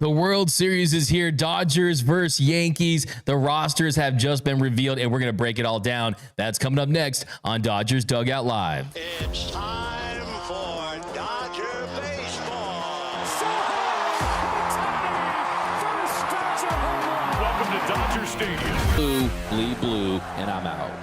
The World Series is here. Dodgers versus Yankees. The rosters have just been revealed, and we're going to break it all down. That's coming up next on Dodgers Dugout Live. It's time for Dodger baseball. Welcome to Dodger Stadium. Blue, bleed blue, and I'm out.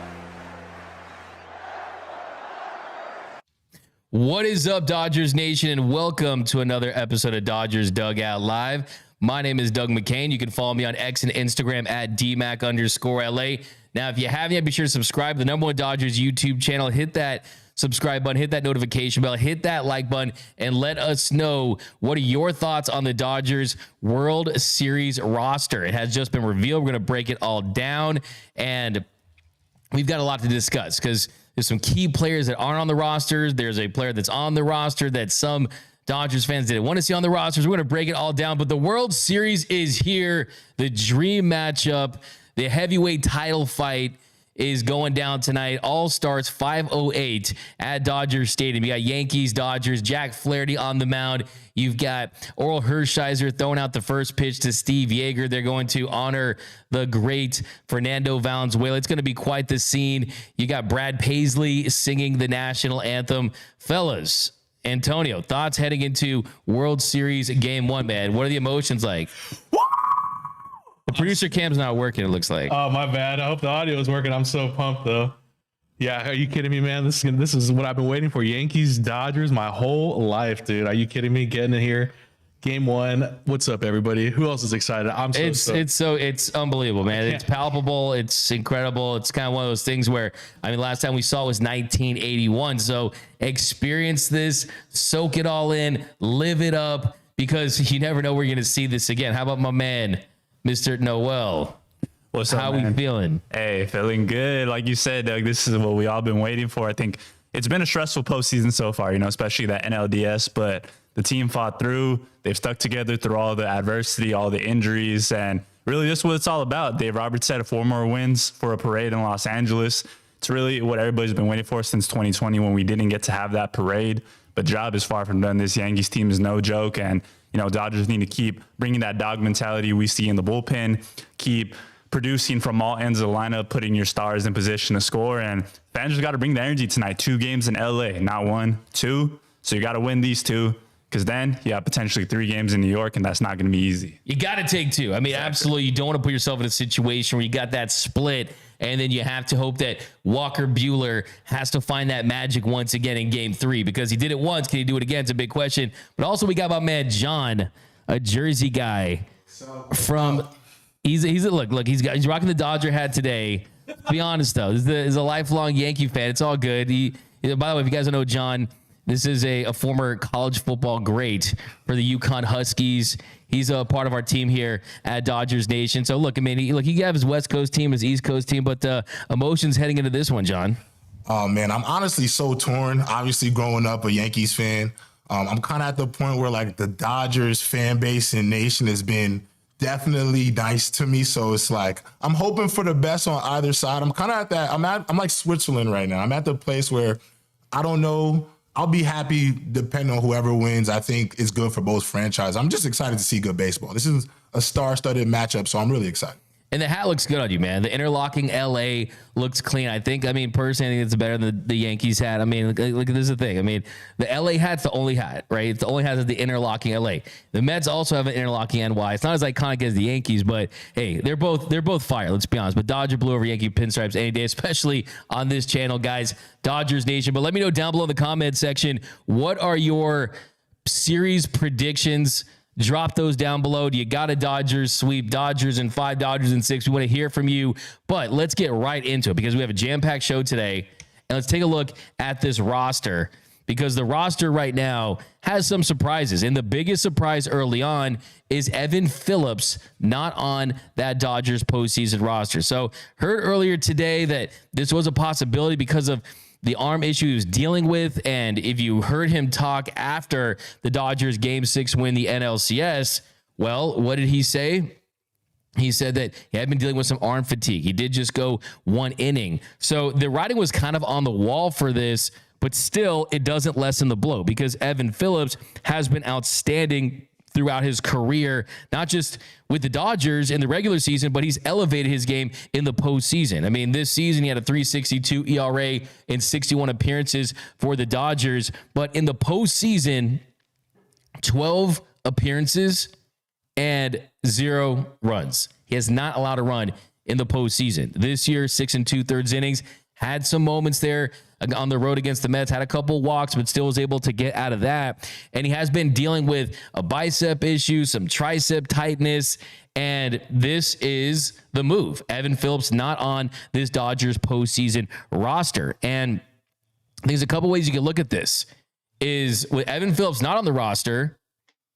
What is up, Dodgers Nation, and welcome to another episode of Dodgers Dugout Live. My name is Doug McKain. You can follow me on X and Instagram at DMac_LA. Now, if you haven't yet, be sure to subscribe to the number one Dodgers YouTube channel. Hit that subscribe button, hit that notification bell, hit that like button, and let us know what are your thoughts on the Dodgers World Series roster. It has just been revealed. We're going to break it all down, and we've got a lot to discuss because there's some key players that aren't on the rosters. There's a player that's on the roster that some Dodgers fans didn't want to see on the rosters. We're going to break it all down, but the World Series is here. The dream matchup, the heavyweight title fight is going down tonight. All starts 5:08 at Dodger Stadium. You got Yankees, Dodgers, Jack Flaherty on the mound. You've got Oral Hershiser throwing out the first pitch to Steve Yeager. They're going to honor the great Fernando Valenzuela. It's going to be quite the scene. You got Brad Paisley singing the national anthem. Fellas, Antonio, thoughts heading into World Series Game 1, man? What are the emotions like? The producer cam's not working, it looks like. Oh, my bad. I hope the audio is working. I'm so pumped, though. Yeah, are you kidding me, man? This is what I've been waiting for. Yankees, Dodgers, my whole life, dude. Are you kidding me? Getting in here. Game 1. What's up, everybody? Who else is excited? I'm so it's unbelievable, man. It's palpable. It's incredible. It's kind of one of those things where, I mean, last time we saw it was 1981. So experience this, soak it all in, live it up, because you never know where you're going to see this again. How about my man, Mr. Noel? What's up, How man? we feeling? Hey, feeling good. Like you said, Doug, this is what we all been waiting for. I think it's been a stressful postseason so far, especially that NLDS, but the team fought through. They've stuck together through all the adversity, all the injuries, and really this is what it's all about. Dave Roberts said 4 more wins for a parade in Los Angeles. It's really what everybody's been waiting for since 2020 when we didn't get to have that parade. But job is far from done. This Yankees team is no joke, and Dodgers need to keep bringing that dog mentality we see in the bullpen, keep producing from all ends of the lineup, putting your stars in position to score, and fans just got to bring the energy tonight. 2 games in LA, not 1, 2. So you got to win these 2. Because then you have potentially 3 games in New York, and that's not going to be easy. You got to take 2. I mean, exactly. Absolutely. You don't want to put yourself in a situation where you got that split, and then you have to hope that Walker Buehler has to find that magic once again in Game 3, because he did it once. Can he do it again? It's a big question. But also, we got my man John, a Jersey guy from. He's rocking the Dodger hat today. Be honest though, he's a lifelong Yankee fan. It's all good. By the way, if you guys don't know John, this is a former college football great for the UConn Huskies. He's a part of our team here at Dodgers Nation. So look, I mean, he have his West Coast team, his East Coast team, but emotions heading into this one, John. Oh man, I'm honestly so torn. Obviously, growing up a Yankees fan, I'm kind of at the point where like the Dodgers fan base and nation has been definitely nice to me. So it's like I'm hoping for the best on either side. I'm kind of at that. I'm like Switzerland right now. I'm at the place where I don't know. I'll be happy depending on whoever wins. I think it's good for both franchises. I'm just excited to see good baseball. This is a star-studded matchup, so I'm really excited. And the hat looks good on you, man. The interlocking LA looks clean. I mean, personally, I think it's better than the Yankees hat. I mean, look, this is the thing. I mean, the LA hat's the only hat, right? It's the only hat that's the interlocking LA. The Mets also have an interlocking NY. It's not as iconic as the Yankees, but hey, they're both fire. Let's be honest. But Dodger blue over Yankee pinstripes any day, especially on this channel, guys. Dodgers Nation. But let me know down below in the comment section, what are your series predictions? Drop those down below. Do you got a Dodgers sweep? Dodgers in 5, Dodgers in 6. We want to hear from you, but let's get right into it because we have a jam-packed show today. And let's take a look at this roster because the roster right now has some surprises. And the biggest surprise early on is Evan Phillips not on that Dodgers postseason roster. So heard earlier today that this was a possibility because of the arm issue he was dealing with. And if you heard him talk after the Dodgers Game 6 win the NLCS, well, what did he say? He said that he had been dealing with some arm fatigue. He did just go 1 inning. So the writing was kind of on the wall for this, but still it doesn't lessen the blow because Evan Phillips has been outstanding throughout his career, not just with the Dodgers in the regular season, but he's elevated his game in the postseason. I mean, this season he had a 3.62 ERA in 61 appearances for the Dodgers, but in the postseason, 12 appearances and 0 runs. He has not allowed a run in the postseason. This year, 6 2/3 innings, had some moments there on the road against the Mets, had a couple walks, but still was able to get out of that. And he has been dealing with a bicep issue, some tricep tightness, and this is the move. Evan Phillips not on this Dodgers postseason roster. And there's a couple ways you can look at this. Is with Evan Phillips not on the roster,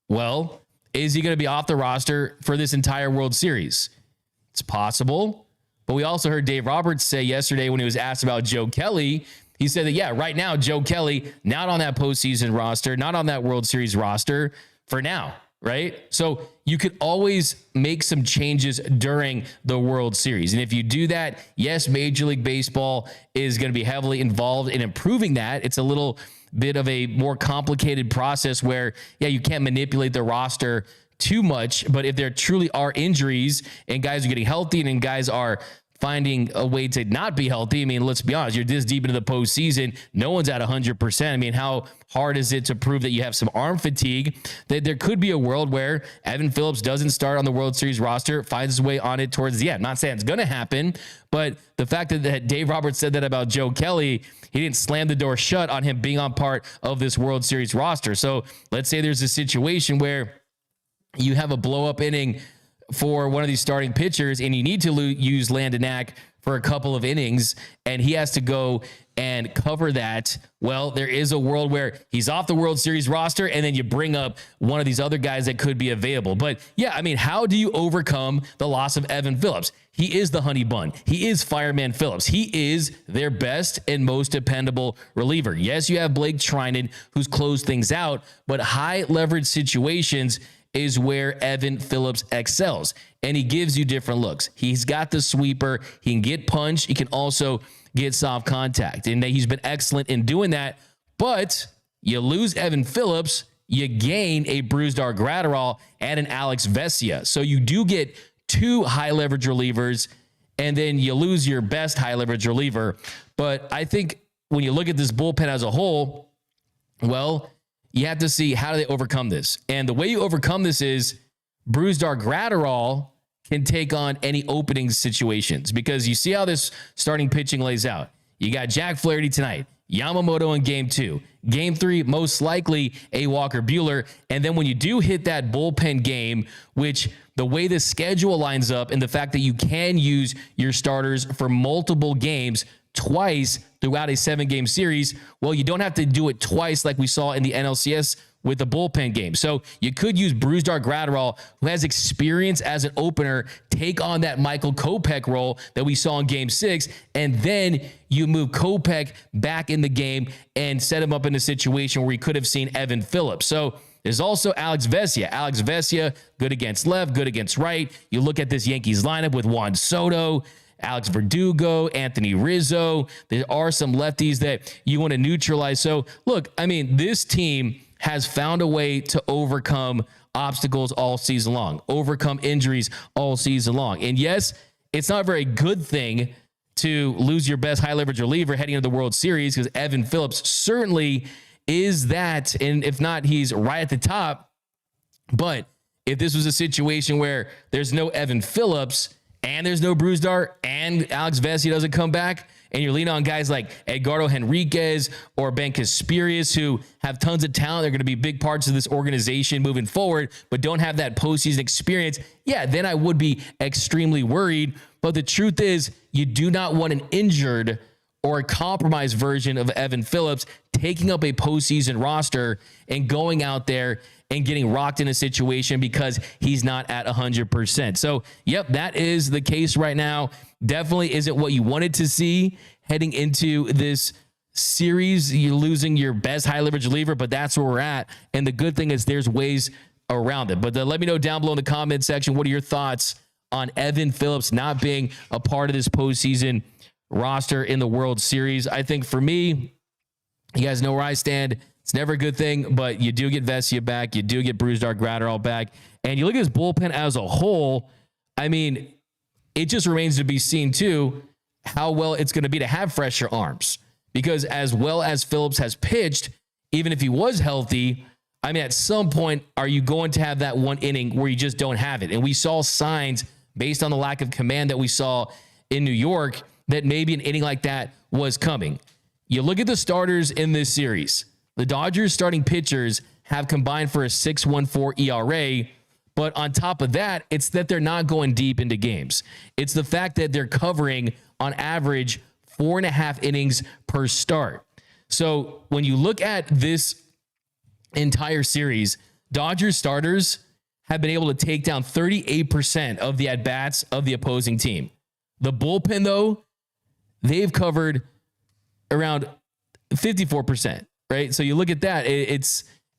well, is he going to be off the roster for this entire World Series? It's possible. But we also heard Dave Roberts say yesterday when he was asked about Joe Kelly, he said that, yeah, right now, Joe Kelly, not on that postseason roster, not on that World Series roster for now, right? So you could always make some changes during the World Series. And if you do that, yes, Major League Baseball is going to be heavily involved in improving that. It's a little bit of a more complicated process where, yeah, you can't manipulate the roster too much, but if there truly are injuries and guys are getting healthy and guys are finding a way to not be healthy, I mean, let's be honest, you're this deep into the postseason, no one's at 100%. I mean, how hard is it to prove that you have some arm fatigue? That there could be a world where Evan Phillips doesn't start on the World Series roster, finds his way on it towards the end. Not saying it's going to happen, but the fact that Dave Roberts said that about Joe Kelly, he didn't slam the door shut on him being on part of this World Series roster. So let's say there's a situation where you have a blow-up inning for one of these starting pitchers and you need to use Landon Knack for a couple of innings and he has to go and cover that. Well, there is a world where he's off the World Series roster and then you bring up one of these other guys that could be available. But yeah, I mean, how do you overcome the loss of Evan Phillips? He is the honey bun. He is Fireman Phillips. He is their best and most dependable reliever. Yes, you have Blake Trinan who's closed things out, but high leverage situations is where Evan Phillips excels, and he gives you different looks. He's got the sweeper. He can get punched. He can also get soft contact, and he's been excellent in doing that. But you lose Evan Phillips, you gain a Brusdar Graterol and an Alex Vesia. So you do get 2 high leverage relievers, and then you lose your best high leverage reliever. But I think when you look at this bullpen as a whole, well, you have to see how do they overcome this. And the way you overcome this is Brusdar Graterol can take on any opening situations because you see how this starting pitching lays out. You got Jack Flaherty tonight, Yamamoto in game 2, game 3, most likely a Walker Buehler. And then when you do hit that bullpen game, which the way the schedule lines up and the fact that you can use your starters for multiple games twice throughout a 7-game series, well, you don't have to do it twice like we saw in the NLCS with the bullpen game. So you could use Brusdar Graterol, who has experience as an opener, take on that Michael Kopech role that we saw in game 6, and then you move Kopech back in the game and set him up in a situation where we could have seen Evan Phillips. So there's also Alex Vesia. Alex Vesia, good against left, good against right. You look at this Yankees lineup with Juan Soto, Alex Verdugo, Anthony Rizzo. There are some lefties that you want to neutralize. So look, I mean, this team has found a way to overcome obstacles all season long, overcome injuries all season long. And yes, it's not a very good thing to lose your best high leverage reliever heading into the World Series because Evan Phillips certainly is that. And if not, he's right at the top. But if this was a situation where there's no Evan Phillips and there's no Brusdar and Alex Vesia doesn't come back, and you're leaning on guys like Edgardo Henriquez or Ben Casperius who have tons of talent, they're going to be big parts of this organization moving forward, but don't have that postseason experience, yeah, then I would be extremely worried. But the truth is, you do not want an injured or a compromised version of Evan Phillips taking up a postseason roster and going out there and getting rocked in a situation because he's not at 100%. So, yep, that is the case right now. Definitely isn't what you wanted to see heading into this series. You're losing your best high leverage reliever, but that's where we're at. And the good thing is there's ways around it. But let me know down below in the comment section, what are your thoughts on Evan Phillips not being a part of this postseason roster in the World Series? I think for me, you guys know where I stand. It's never a good thing, but you do get Vesia back. You do get Brusdar Gratterall back. And you look at his bullpen as a whole, I mean, it just remains to be seen, too, how well it's going to be to have fresher arms. Because as well as Phillips has pitched, even if he was healthy, I mean, at some point, are you going to have that one inning where you just don't have it? And we saw signs based on the lack of command that we saw in New York that maybe an inning like that was coming. You look at the starters in this series. The Dodgers starting pitchers have combined for a 6.14 ERA, but on top of that, it's that they're not going deep into games. It's the fact that they're covering, on average, 4.5 innings per start. So when you look at this entire series, Dodgers starters have been able to take down 38% of the at-bats of the opposing team. The bullpen, though, they've covered around 54%, right? So you look at that,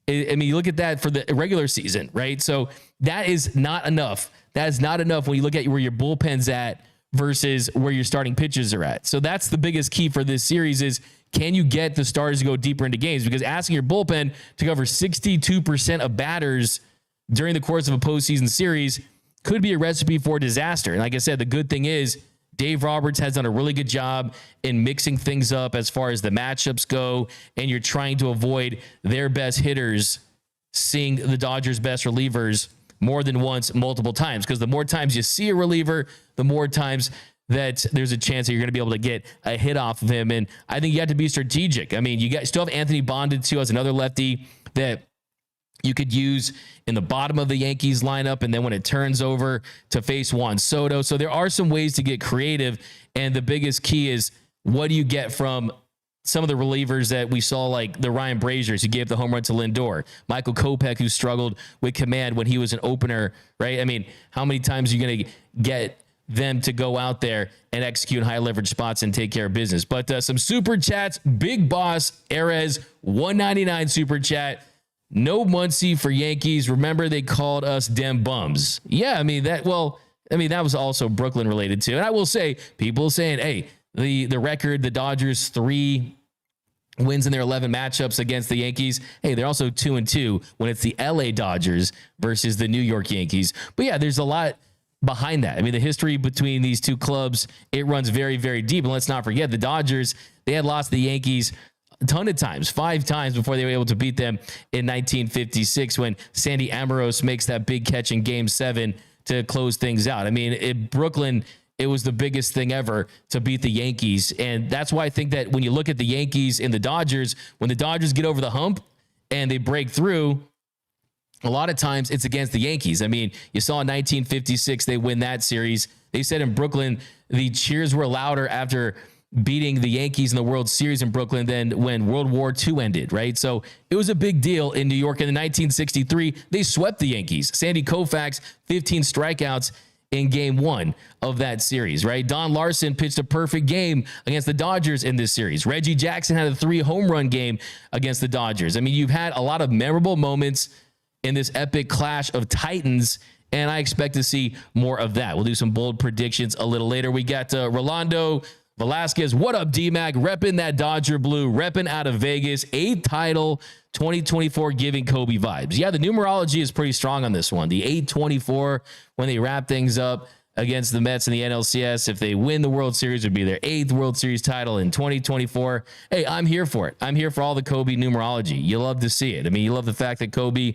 you look at that for the regular season, right? So that is not enough. That is not enough when you look at where your bullpen's at versus where your starting pitchers are at. So that's the biggest key for this series is, can you get the starters to go deeper into games? Because asking your bullpen to cover 62% of batters during the course of a postseason series could be a recipe for disaster. And like I said, the good thing is Dave Roberts has done a really good job in mixing things up as far as the matchups go, and you're trying to avoid their best hitters seeing the Dodgers' best relievers more than once, multiple times. Because the more times you see a reliever, the more times that there's a chance that you're going to be able to get a hit off of him. And I think you have to be strategic. I mean, you guys still have Anthony Bonded, too, as another lefty that you could use in the bottom of the Yankees lineup, and then when it turns over to face Juan Soto. So there are some ways to get creative, and the biggest key is, what do you get from some of the relievers that we saw, like the Ryan Braziers, who gave the home run to Lindor, Michael Kopech, who struggled with command when he was an opener, right? I mean, how many times are you going to get them to go out there and execute high leverage spots and take care of business? But some super chats. Big Boss Erez, 199 super chat. No Muncie for Yankees. Remember, they called us dem bums. Yeah, I mean, that was also Brooklyn related too. And I will say, people saying, hey, the record, the Dodgers 3 wins in their 11 matchups against the Yankees. Hey, they're also 2-2 when it's the LA Dodgers versus the New York Yankees. But yeah, there's a lot behind that. I mean, the history between these two clubs, it runs very, very deep. And let's not forget, the Dodgers, they had lost the Yankees a ton of times, 5 times before they were able to beat them in 1956 when Sandy Amoros makes that big catch in Game 7 to close things out. I mean, Brooklyn, it was the biggest thing ever to beat the Yankees. And that's why I think that when you look at the Yankees and the Dodgers, when the Dodgers get over the hump and they break through, a lot of times it's against the Yankees. I mean, you saw in 1956, they win that series. They said in Brooklyn, the cheers were louder after beating the Yankees in the World Series in Brooklyn than when World War II ended, right? So it was a big deal in New York. And in 1963, they swept the Yankees. Sandy Koufax, 15 strikeouts in Game 1 of that series, right? Don Larson pitched a perfect game against the Dodgers in this series. Reggie Jackson had a 3 home run game against the Dodgers. I mean, you've had a lot of memorable moments in this epic clash of titans, and I expect to see more of that. We'll do some bold predictions a little later. We got Rolando Velasquez. What up, D-Mac? Repping that Dodger blue, repping out of Vegas. 8th title, 2024, giving Kobe vibes. Yeah, the numerology is pretty strong on this one. The 824, when they wrap things up against the Mets in the NLCS, if they win the World Series, it would be their 8th World Series title in 2024. Hey, I'm here for it. I'm here for all the Kobe numerology. You love to see it. I mean, you love the fact that Kobe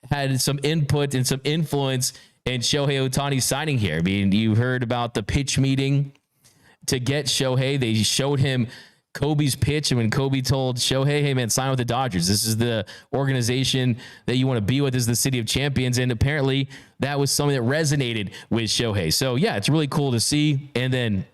had some input and some influence in Shohei Ohtani signing here. I mean, you heard about the pitch meeting to get Shohei. They showed him Kobe's pitch, and when Kobe told Shohei, hey man, sign with the Dodgers, this is the organization that you want to be with, this is the city of champions, and apparently that was something that resonated with Shohei. So yeah, it's really cool to see. And then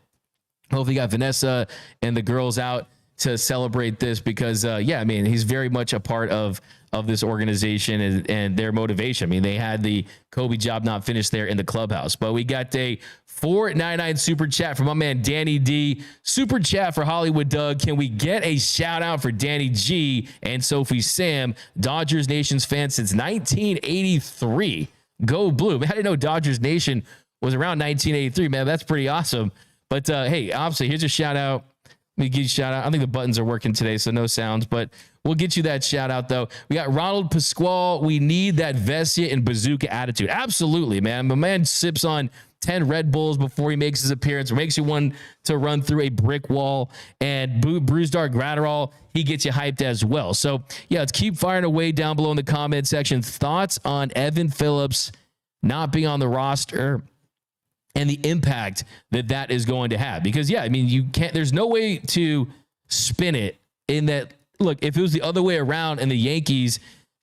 hopefully you got Vanessa and the girls out to celebrate this, because yeah, I mean, he's very much a part of this organization and their motivation. I mean, they had the Kobe job not finished there in the clubhouse. But we got a 499 super chat from my man Danny D. Super chat for Hollywood Doug. Can we get a shout out for Danny G and Sophie Sam, Dodgers Nation's fan since 1983? Go Blue. Man, I didn't know Dodgers Nation was around 1983, man. That's pretty awesome. But hey, obviously, here's a shout out. Let me give you a shout out. I think the buttons are working today, so no sounds, but we'll get you that shout out though. We got Ronald Pasquale. We need that Vessia and bazooka attitude. Absolutely, man. My man sips on 10 Red Bulls before he makes his appearance, or makes you want to run through a brick wall. And Bruised Dark Gratterall, he gets you hyped as well. So yeah, let's keep firing away down below in the comment section. Thoughts on Evan Phillips not being on the roster and the impact that is going to have? Because yeah, I mean, you can't, there's no way to spin it in that. Look, if it was the other way around and the Yankees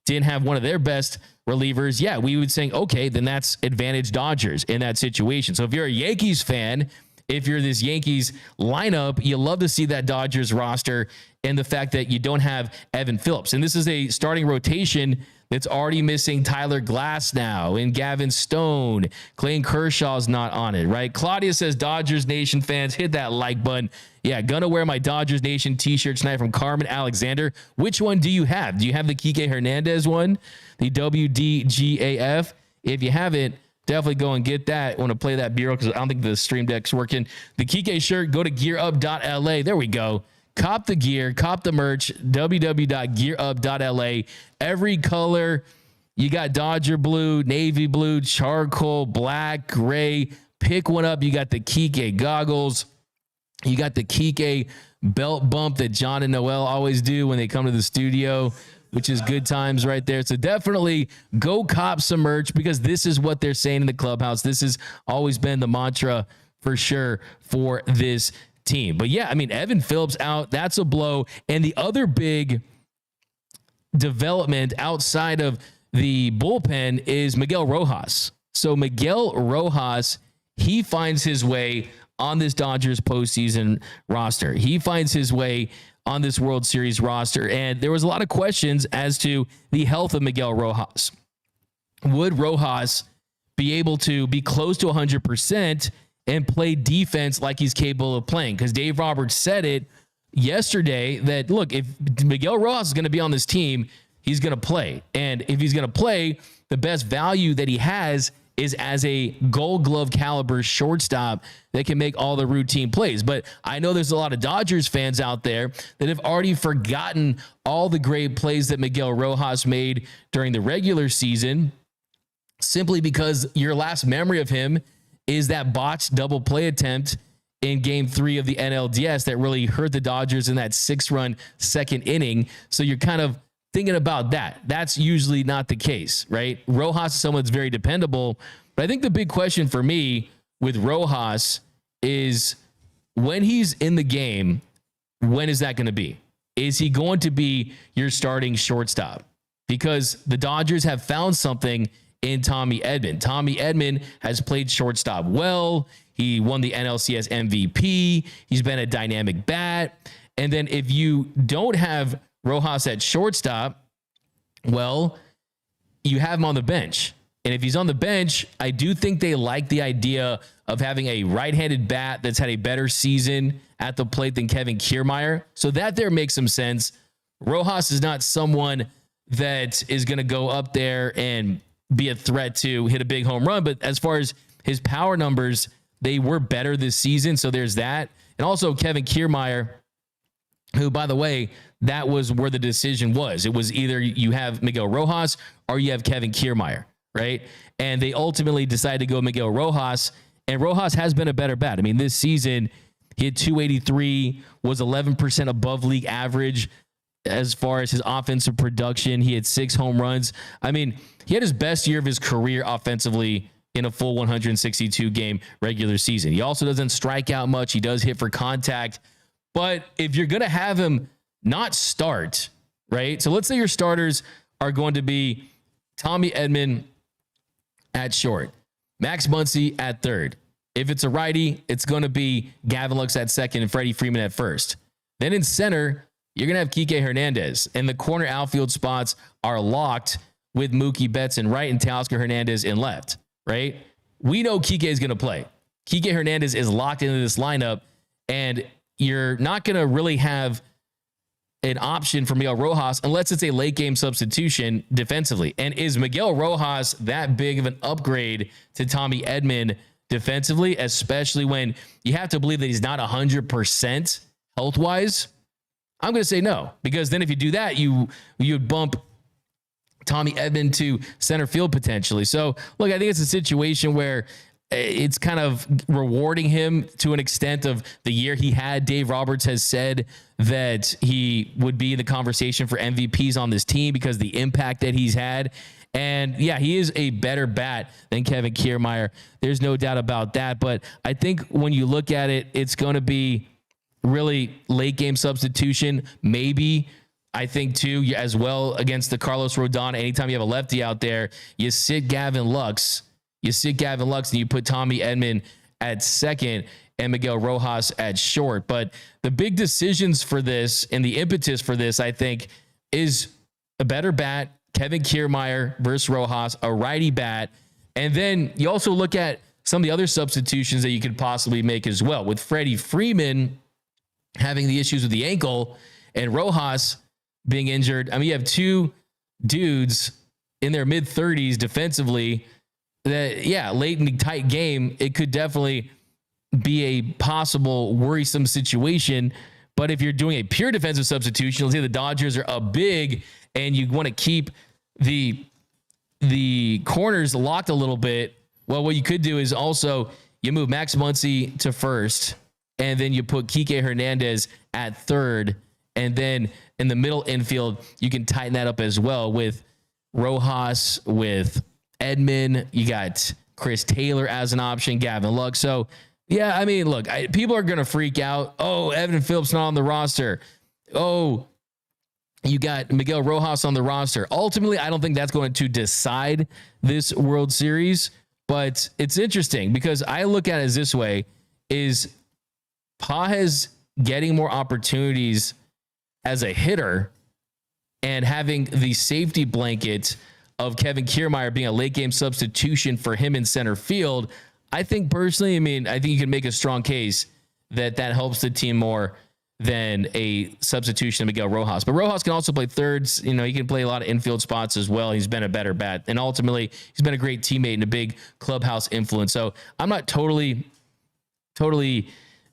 didn't have one of their best relievers, yeah, we would say, okay, then that's advantage Dodgers in that situation. So if you're a Yankees fan, if you're this Yankees lineup, you love to see that Dodgers roster and the fact that you don't have Evan Phillips. And this is a starting rotation that's already missing Tyler Glass now and Gavin Stone. Clayton Kershaw's not on it, right? Claudia says, Dodgers Nation fans, hit that like button. Yeah, gonna wear my Dodgers Nation t-shirt tonight from Carmen Alexander. Which one do you have? Do you have the Kike Hernandez one? The WDGAF? If you haven't, definitely go and get that. I want to play that bureau because I don't think the stream deck's working. The Kike shirt, go to gearup.la. There we go. Cop the gear, cop the merch, www.gearup.la. Every color. You got Dodger blue, navy blue, charcoal, black, gray. Pick one up. You got the Kike goggles. You got the Kike belt bump that John and Noel always do when they come to the studio, which is good times right there. So definitely go cop some merch because this is what they're saying in the clubhouse. This has always been the mantra for sure for this team. But yeah, I mean, Evan Phillips out, that's a blow. And the other big development outside of the bullpen is Miguel Rojas. So Miguel Rojas, he finds his way on this Dodgers postseason roster. He finds his way on this World Series roster. And there was a lot of questions as to the health of Miguel Rojas. Would Rojas be able to be close to 100% and play defense like he's capable of playing? Because Dave Roberts said it yesterday that, look, if Miguel Rojas is going to be on this team, he's going to play. And if he's going to play, the best value that he has is as a Gold Glove caliber shortstop that can make all the routine plays. But I know there's a lot of Dodgers fans out there that have already forgotten all the great plays that Miguel Rojas made during the regular season, simply because your last memory of him is that botched double play attempt in game 3 of the NLDS that really hurt the Dodgers in that 6-run second inning. So you're kind of thinking about that. That's usually not the case, right? Rojas is someone that's very dependable. But I think the big question for me with Rojas is, when he's in the game, when is that going to be? Is he going to be your starting shortstop? Because the Dodgers have found something in Tommy Edman. Tommy Edman has played shortstop well. He won the NLCS MVP. He's been a dynamic bat. And then if you don't have Rojas at shortstop, well, you have him on the bench. And if he's on the bench, I do think they like the idea of having a right-handed bat that's had a better season at the plate than Kevin Kiermaier. So that there makes some sense. Rojas is not someone that is going to go up there and be a threat to hit a big home run. But as far as his power numbers, they were better this season. So there's that. And also Kevin Kiermaier, who, by the way, that was where the decision was. It was either you have Miguel Rojas or you have Kevin Kiermaier, right? And they ultimately decided to go Miguel Rojas, and Rojas has been a better bat. I mean, this season, he had 283, was 11% above league average as far as his offensive production. He had 6 home runs. I mean, he had his best year of his career offensively in a full 162 game regular season. He also doesn't strike out much. He does hit for contact. But if you're going to have him not start, right? So let's say your starters are going to be Tommy Edman at short, Max Muncy at third. If it's a righty, it's going to be Gavin Lux at second and Freddie Freeman at first. Then in center, you're going to have Kike Hernandez, and the corner outfield spots are locked with Mookie Betts in right and Teoscar Hernandez in left, right? We know Kike is going to play. Kike Hernandez is locked into this lineup, and you're not going to really have an option for Miguel Rojas unless it's a late game substitution defensively. And is Miguel Rojas that big of an upgrade to Tommy Edman defensively, especially when you have to believe that he's not 100% health-wise? I'm going to say no, because then if you do that, you'd bump Tommy Edman to center field potentially. So, look, I think it's a situation where it's kind of rewarding him to an extent of the year he had. Dave Roberts has said that he would be in the conversation for MVPs on this team because the impact that he's had. And yeah, he is a better bat than Kevin Kiermaier. There's no doubt about that. But I think when you look at it, it's going to be really late game substitution. Maybe I think too, as well against the Carlos Rodon, anytime you have a lefty out there, you sit Gavin Lux. And you put Tommy Edman at second and Miguel Rojas at short. But the big decisions for this and the impetus for this, I think, is a better bat, Kevin Kiermaier versus Rojas, a righty bat. And then you also look at some of the other substitutions that you could possibly make as well. With Freddie Freeman having the issues with the ankle and Rojas being injured, I mean, you have two dudes in their mid-30s defensively that, yeah, late in the tight game, it could definitely be a possible worrisome situation. But if you're doing a pure defensive substitution, let's say the Dodgers are up big and you want to keep the corners locked a little bit, well, what you could do is also you move Max Muncy to first, and then you put Kike Hernandez at third, and then in the middle infield, you can tighten that up as well with Rojas, with Edman, you got Chris Taylor as an option, Gavin Lux. So, yeah, I mean, look, people are going to freak out. Oh, Evan Phillips not on the roster. Oh, you got Miguel Rojas on the roster. Ultimately, I don't think that's going to decide this World Series, but it's interesting because I look at it as this way, is Pages getting more opportunities as a hitter and having the safety blanket of Kevin Kiermaier being a late game substitution for him in center field. I think personally, I mean, I think you can make a strong case that helps the team more than a substitution of Miguel Rojas. But Rojas can also play thirds. You know, he can play a lot of infield spots as well. He's been a better bat. And ultimately, he's been a great teammate and a big clubhouse influence. So I'm not totally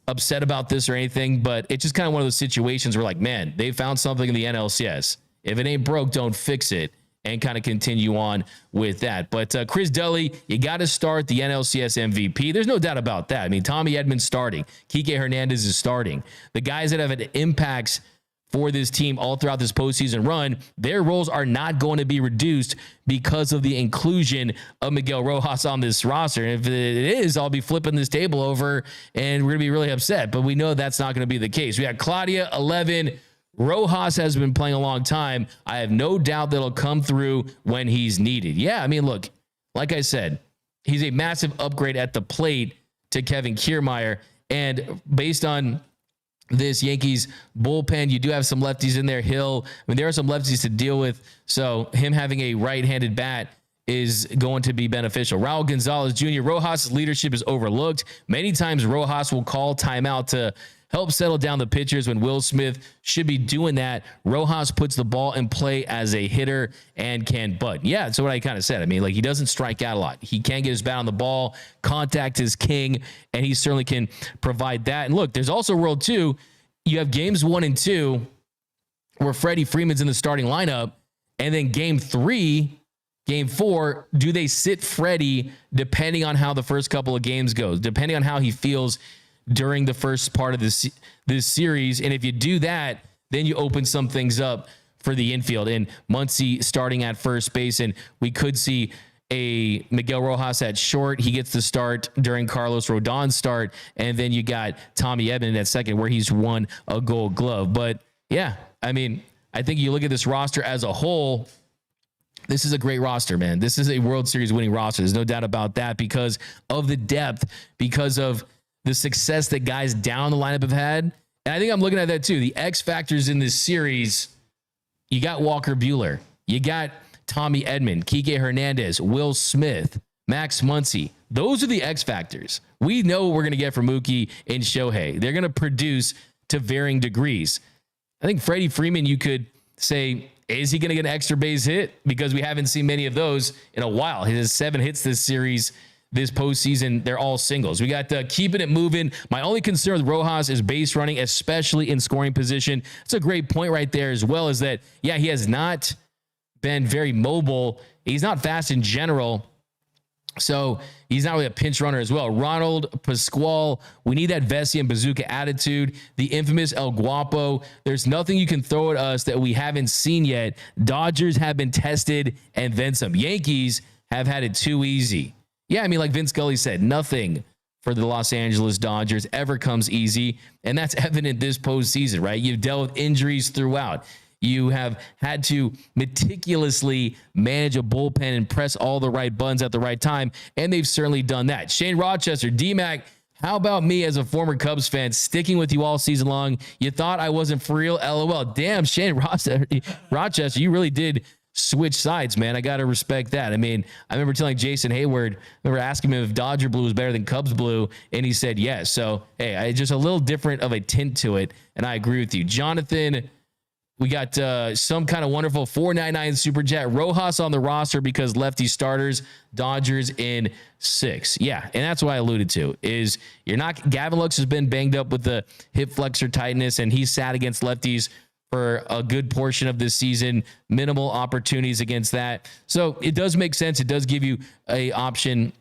upset about this or anything, but it's just kind of one of those situations where, like, man, they found something in the NLCS. If it ain't broke, don't fix it, and kind of continue on with that. But Chris Dudley, you got to start the NLCS MVP. There's no doubt about that. I mean, Tommy Edman's starting. Kike Hernandez is starting. The guys that have had impacts for this team all throughout this postseason run, their roles are not going to be reduced because of the inclusion of Miguel Rojas on this roster. And if it is, I'll be flipping this table over and we're going to be really upset. But we know that's not going to be the case. We got Claudia, 11. Rojas has been playing a long time. I have no doubt that he'll come through when he's needed. Yeah, I mean, look, like I said, he's a massive upgrade at the plate to Kevin Kiermaier. And based on this Yankees bullpen, you do have some lefties in there. Hill, I mean, there are some lefties to deal with. So him having a right-handed bat is going to be beneficial. Raul Gonzalez Jr., Rojas' leadership is overlooked. Many times Rojas will call timeout to help settle down the pitchers when Will Smith should be doing that. Rojas puts the ball in play as a hitter and can butt. Yeah, that's what I kind of said. I mean, like, he doesn't strike out a lot. He can get his bat on the ball. Contact is king, and he certainly can provide that. And look, there's also World 2. You have games 1 and 2 where Freddie Freeman's in the starting lineup, and then game 3, game 4, do they sit Freddie depending on how the first couple of games goes, depending on how he feels during the first part of this series. And if you do that, then you open some things up for the infield. And Muncy starting at first base, and we could see a Miguel Rojas at short. He gets the start during Carlos Rodon's start, and then you got Tommy Edman at second, where he's won a Gold Glove. But yeah, I mean, I think you look at this roster as a whole, this is a great roster, man. This is a World Series winning roster. There's no doubt about that, because of the depth, because of the success that guys down the lineup have had. And I think I'm looking at that too. The X factors in this series, you got Walker Buehler, you got Tommy Edman, Kike Hernandez, Will Smith, Max Muncy. Those are the X factors. We know what we're going to get from Mookie and Shohei. They're going to produce to varying degrees. I think Freddie Freeman, you could say, is he going to get an extra base hit? Because we haven't seen many of those in a while. He has 7 hits this series. this postseason, they're all singles. We got keeping it moving. My only concern with Rojas is base running, especially in scoring position. It's a great point right there as well, is that, yeah, he has not been very mobile. He's not fast in general. So he's not really a pinch runner as well. Ronald Pascual, we need that Vessi and Bazooka attitude. The infamous El Guapo. There's nothing you can throw at us that we haven't seen yet. Dodgers have been tested and then some. Yankees have had it too easy. Yeah, I mean, like Vince Scully said, nothing for the Los Angeles Dodgers ever comes easy, and that's evident this postseason, right? You've dealt with injuries throughout. You have had to meticulously manage a bullpen and press all the right buttons at the right time, and they've certainly done that. Shane Rochester, D-Mac, how about me as a former Cubs fan sticking with you all season long? You thought I wasn't for real? LOL. Damn, Shane Rochester, you really did switch sides, man. I got to respect that. I mean, I remember telling Jason Hayward, asking him if Dodger blue was better than Cubs blue, and he said yes. So, hey, just a little different of a tint to it, and I agree with you. Jonathan, we got some kind of wonderful 499 super chat. Rojas on the roster because lefty starters, Dodgers in 6. Yeah, and that's what I alluded to, is you're not, Gavin Lux has been banged up with the hip flexor tightness, and he's sat against lefties for a good portion of this season, minimal opportunities against that. So it does make sense. It does give you a option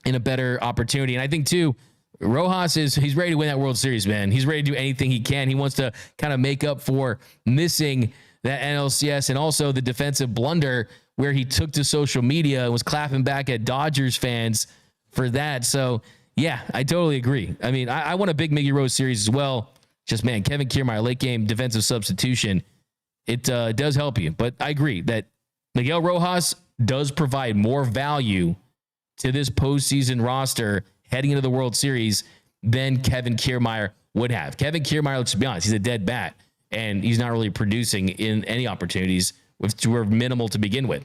in a better opportunity. And I think too, Rojas he's ready to win that World Series, man. He's ready to do anything he can. He wants to kind of make up for missing that NLCS and also the defensive blunder where he took to social media and was clapping back at Dodgers fans for that. So yeah, I totally agree. I mean, I want a big Miggy Rose series as well. Just, man, Kevin Kiermaier, late game defensive substitution, it does help you. But I agree that Miguel Rojas does provide more value to this postseason roster heading into the World Series than Kevin Kiermaier would have. Kevin Kiermaier, let's be honest, he's a dead bat, and he's not really producing in any opportunities, which were minimal to begin with.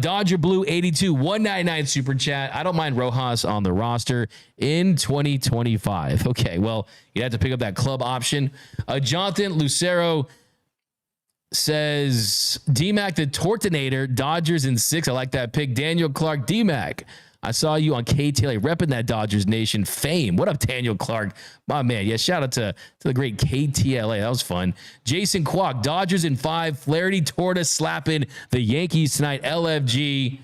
Dodger Blue 82 199 super chat. I don't mind Rojas on the roster in 2025. Okay, well, you have to pick up that club option. Jonathan Lucero says D-Mac the Tortinator, Dodgers in 6. I like that pick. Daniel Clark, D-Mac, I saw you on KTLA repping that Dodgers Nation fame. What up, Daniel Clark? My man. Yeah, shout out to the great KTLA. That was fun. Jason Kwok, Dodgers in 5. Flaherty, Torta slapping the Yankees tonight. LFG.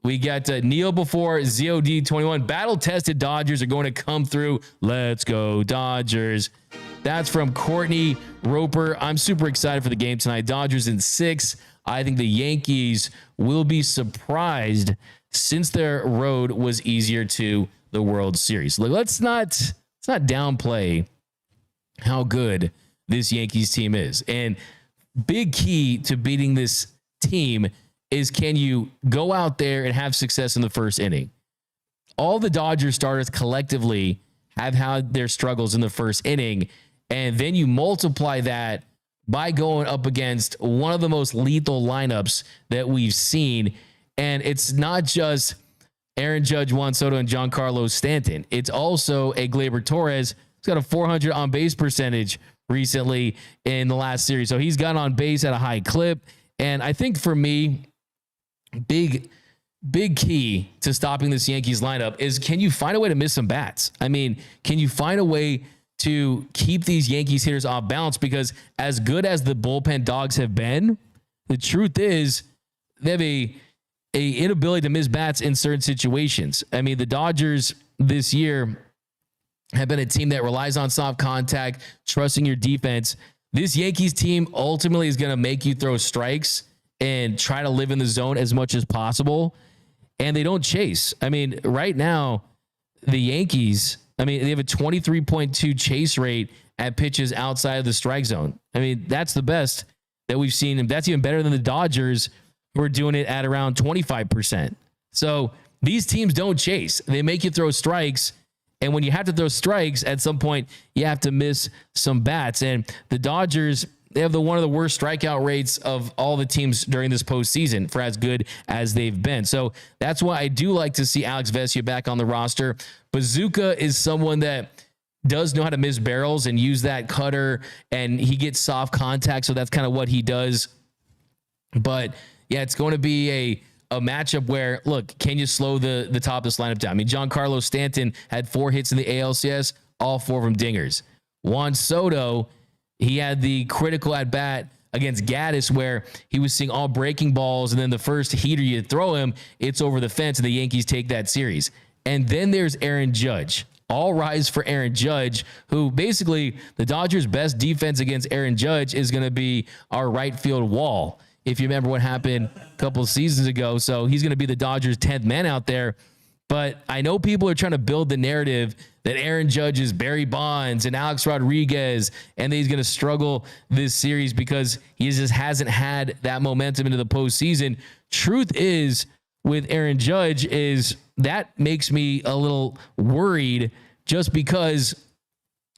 We got Neil before ZOD 21. Battle-tested Dodgers are going to come through. Let's go, Dodgers. That's from Courtney Roper. I'm super excited for the game tonight. Dodgers in 6. I think the Yankees will be surprised since their road was easier to the World Series. Look, let's not downplay how good this Yankees team is. And big key to beating this team is, can you go out there and have success in the first inning? All the Dodgers starters collectively have had their struggles in the first inning, and then you multiply that by going up against one of the most lethal lineups that we've seen. And it's not just Aaron Judge, Juan Soto, and Giancarlo Stanton. It's also a Gleyber Torres. He's got a 400 on base percentage recently in the last series. So he's got on base at a high clip. And I think for me, big key to stopping this Yankees lineup is, can you find a way to miss some bats? I mean, can you find a way to keep these Yankees hitters off balance? Because as good as the bullpen dogs have been, the truth is they have a inability to miss bats in certain situations. I mean, the Dodgers this year have been a team that relies on soft contact, trusting your defense. This Yankees team ultimately is going to make you throw strikes and try to live in the zone as much as possible. And they don't chase. I mean, right now, the Yankees, they have a 23.2 chase rate at pitches outside of the strike zone. I mean, that's the best that we've seen. And that's even better than the Dodgers, who are doing it at around 25%. So these teams don't chase. They make you throw strikes. And when you have to throw strikes, at some point, you have to miss some bats. And the Dodgers, they have one of the worst strikeout rates of all the teams during this postseason for as good as they've been. So that's why I do like to see Alex Vesia back on the roster. Bazooka is someone that does know how to miss barrels and use that cutter, and he gets soft contact. So that's kind of what he does. But yeah, it's going to be a matchup where, look, can you slow the top of this lineup down? I mean, Giancarlo Stanton had 4 hits in the ALCS, all 4 of them dingers. Juan Soto, he had the critical at bat against Gaddis where he was seeing all breaking balls, and then the first heater you throw him, it's over the fence, and the Yankees take that series. And then there's Aaron Judge. All rise for Aaron Judge, who basically the Dodgers' best defense against Aaron Judge is going to be our right field wall. If you remember what happened a couple of seasons ago. So he's going to be the Dodgers' 10th man out there. But I know people are trying to build the narrative that Aaron Judge is Barry Bonds and Alex Rodriguez, and that he's going to struggle this series because he just hasn't had that momentum into the postseason. Truth is, with Aaron Judge, is that makes me a little worried just because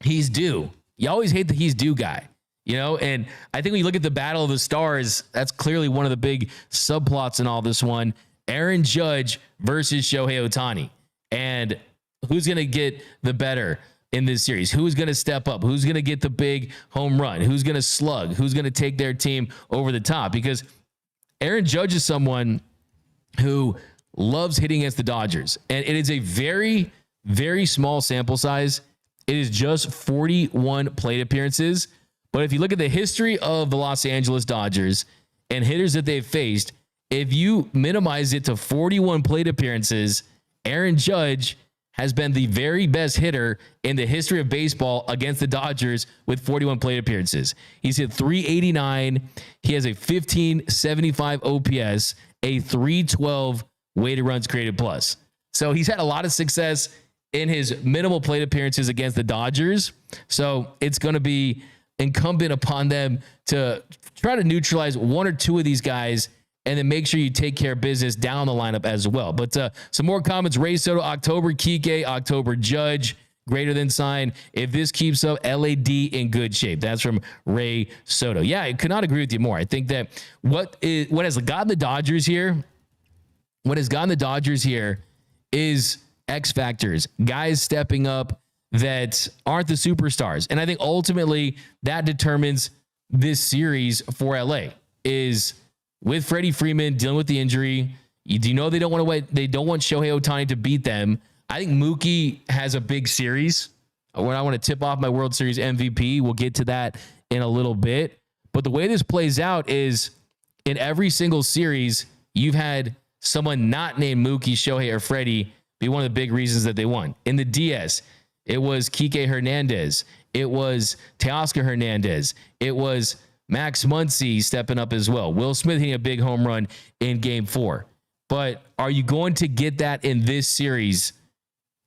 he's due. You always hate the he's due guy. You know, and I think when you look at the Battle of the Stars, that's clearly one of the big subplots in all this one. Aaron Judge versus Shohei Ohtani. And who's going to get the better in this series? Who's going to step up? Who's going to get the big home run? Who's going to slug? Who's going to take their team over the top? Because Aaron Judge is someone who loves hitting against the Dodgers. And it is a very, very small sample size. It is just 41 plate appearances. But if you look at the history of the Los Angeles Dodgers and hitters that they've faced, if you minimize it to 41 plate appearances, Aaron Judge has been the very best hitter in the history of baseball against the Dodgers with 41 plate appearances. He's hit 389. He has a 1575 OPS, a 312 weighted runs created plus. So he's had a lot of success in his minimal plate appearances against the Dodgers. So it's going to be incumbent upon them to try to neutralize 1 or 2 of these guys and then make sure you take care of business down the lineup as well. But some more comments. Ray Soto, October Kike, October Judge, greater than sign. If this keeps up, LAD in good shape. That's from Ray Soto. Yeah, I could not agree with you more. I think that what has gotten the Dodgers here, is X factors, guys stepping up that aren't the superstars. And I think ultimately that determines this series for LA is with Freddie Freeman dealing with the injury. You know, they don't want to wait. They don't want Shohei Ohtani to beat them. I think Mookie has a big series. When I want to tip off my World Series MVP, we'll get to that in a little bit. But the way this plays out is in every single series, you've had someone not named Mookie, Shohei, or Freddie be one of the big reasons that they won. In the DS, it was Kike Hernandez. It was Teoscar Hernandez. It was Max Muncy stepping up as well. Will Smith hitting a big home run in Game 4. But are you going to get that in this series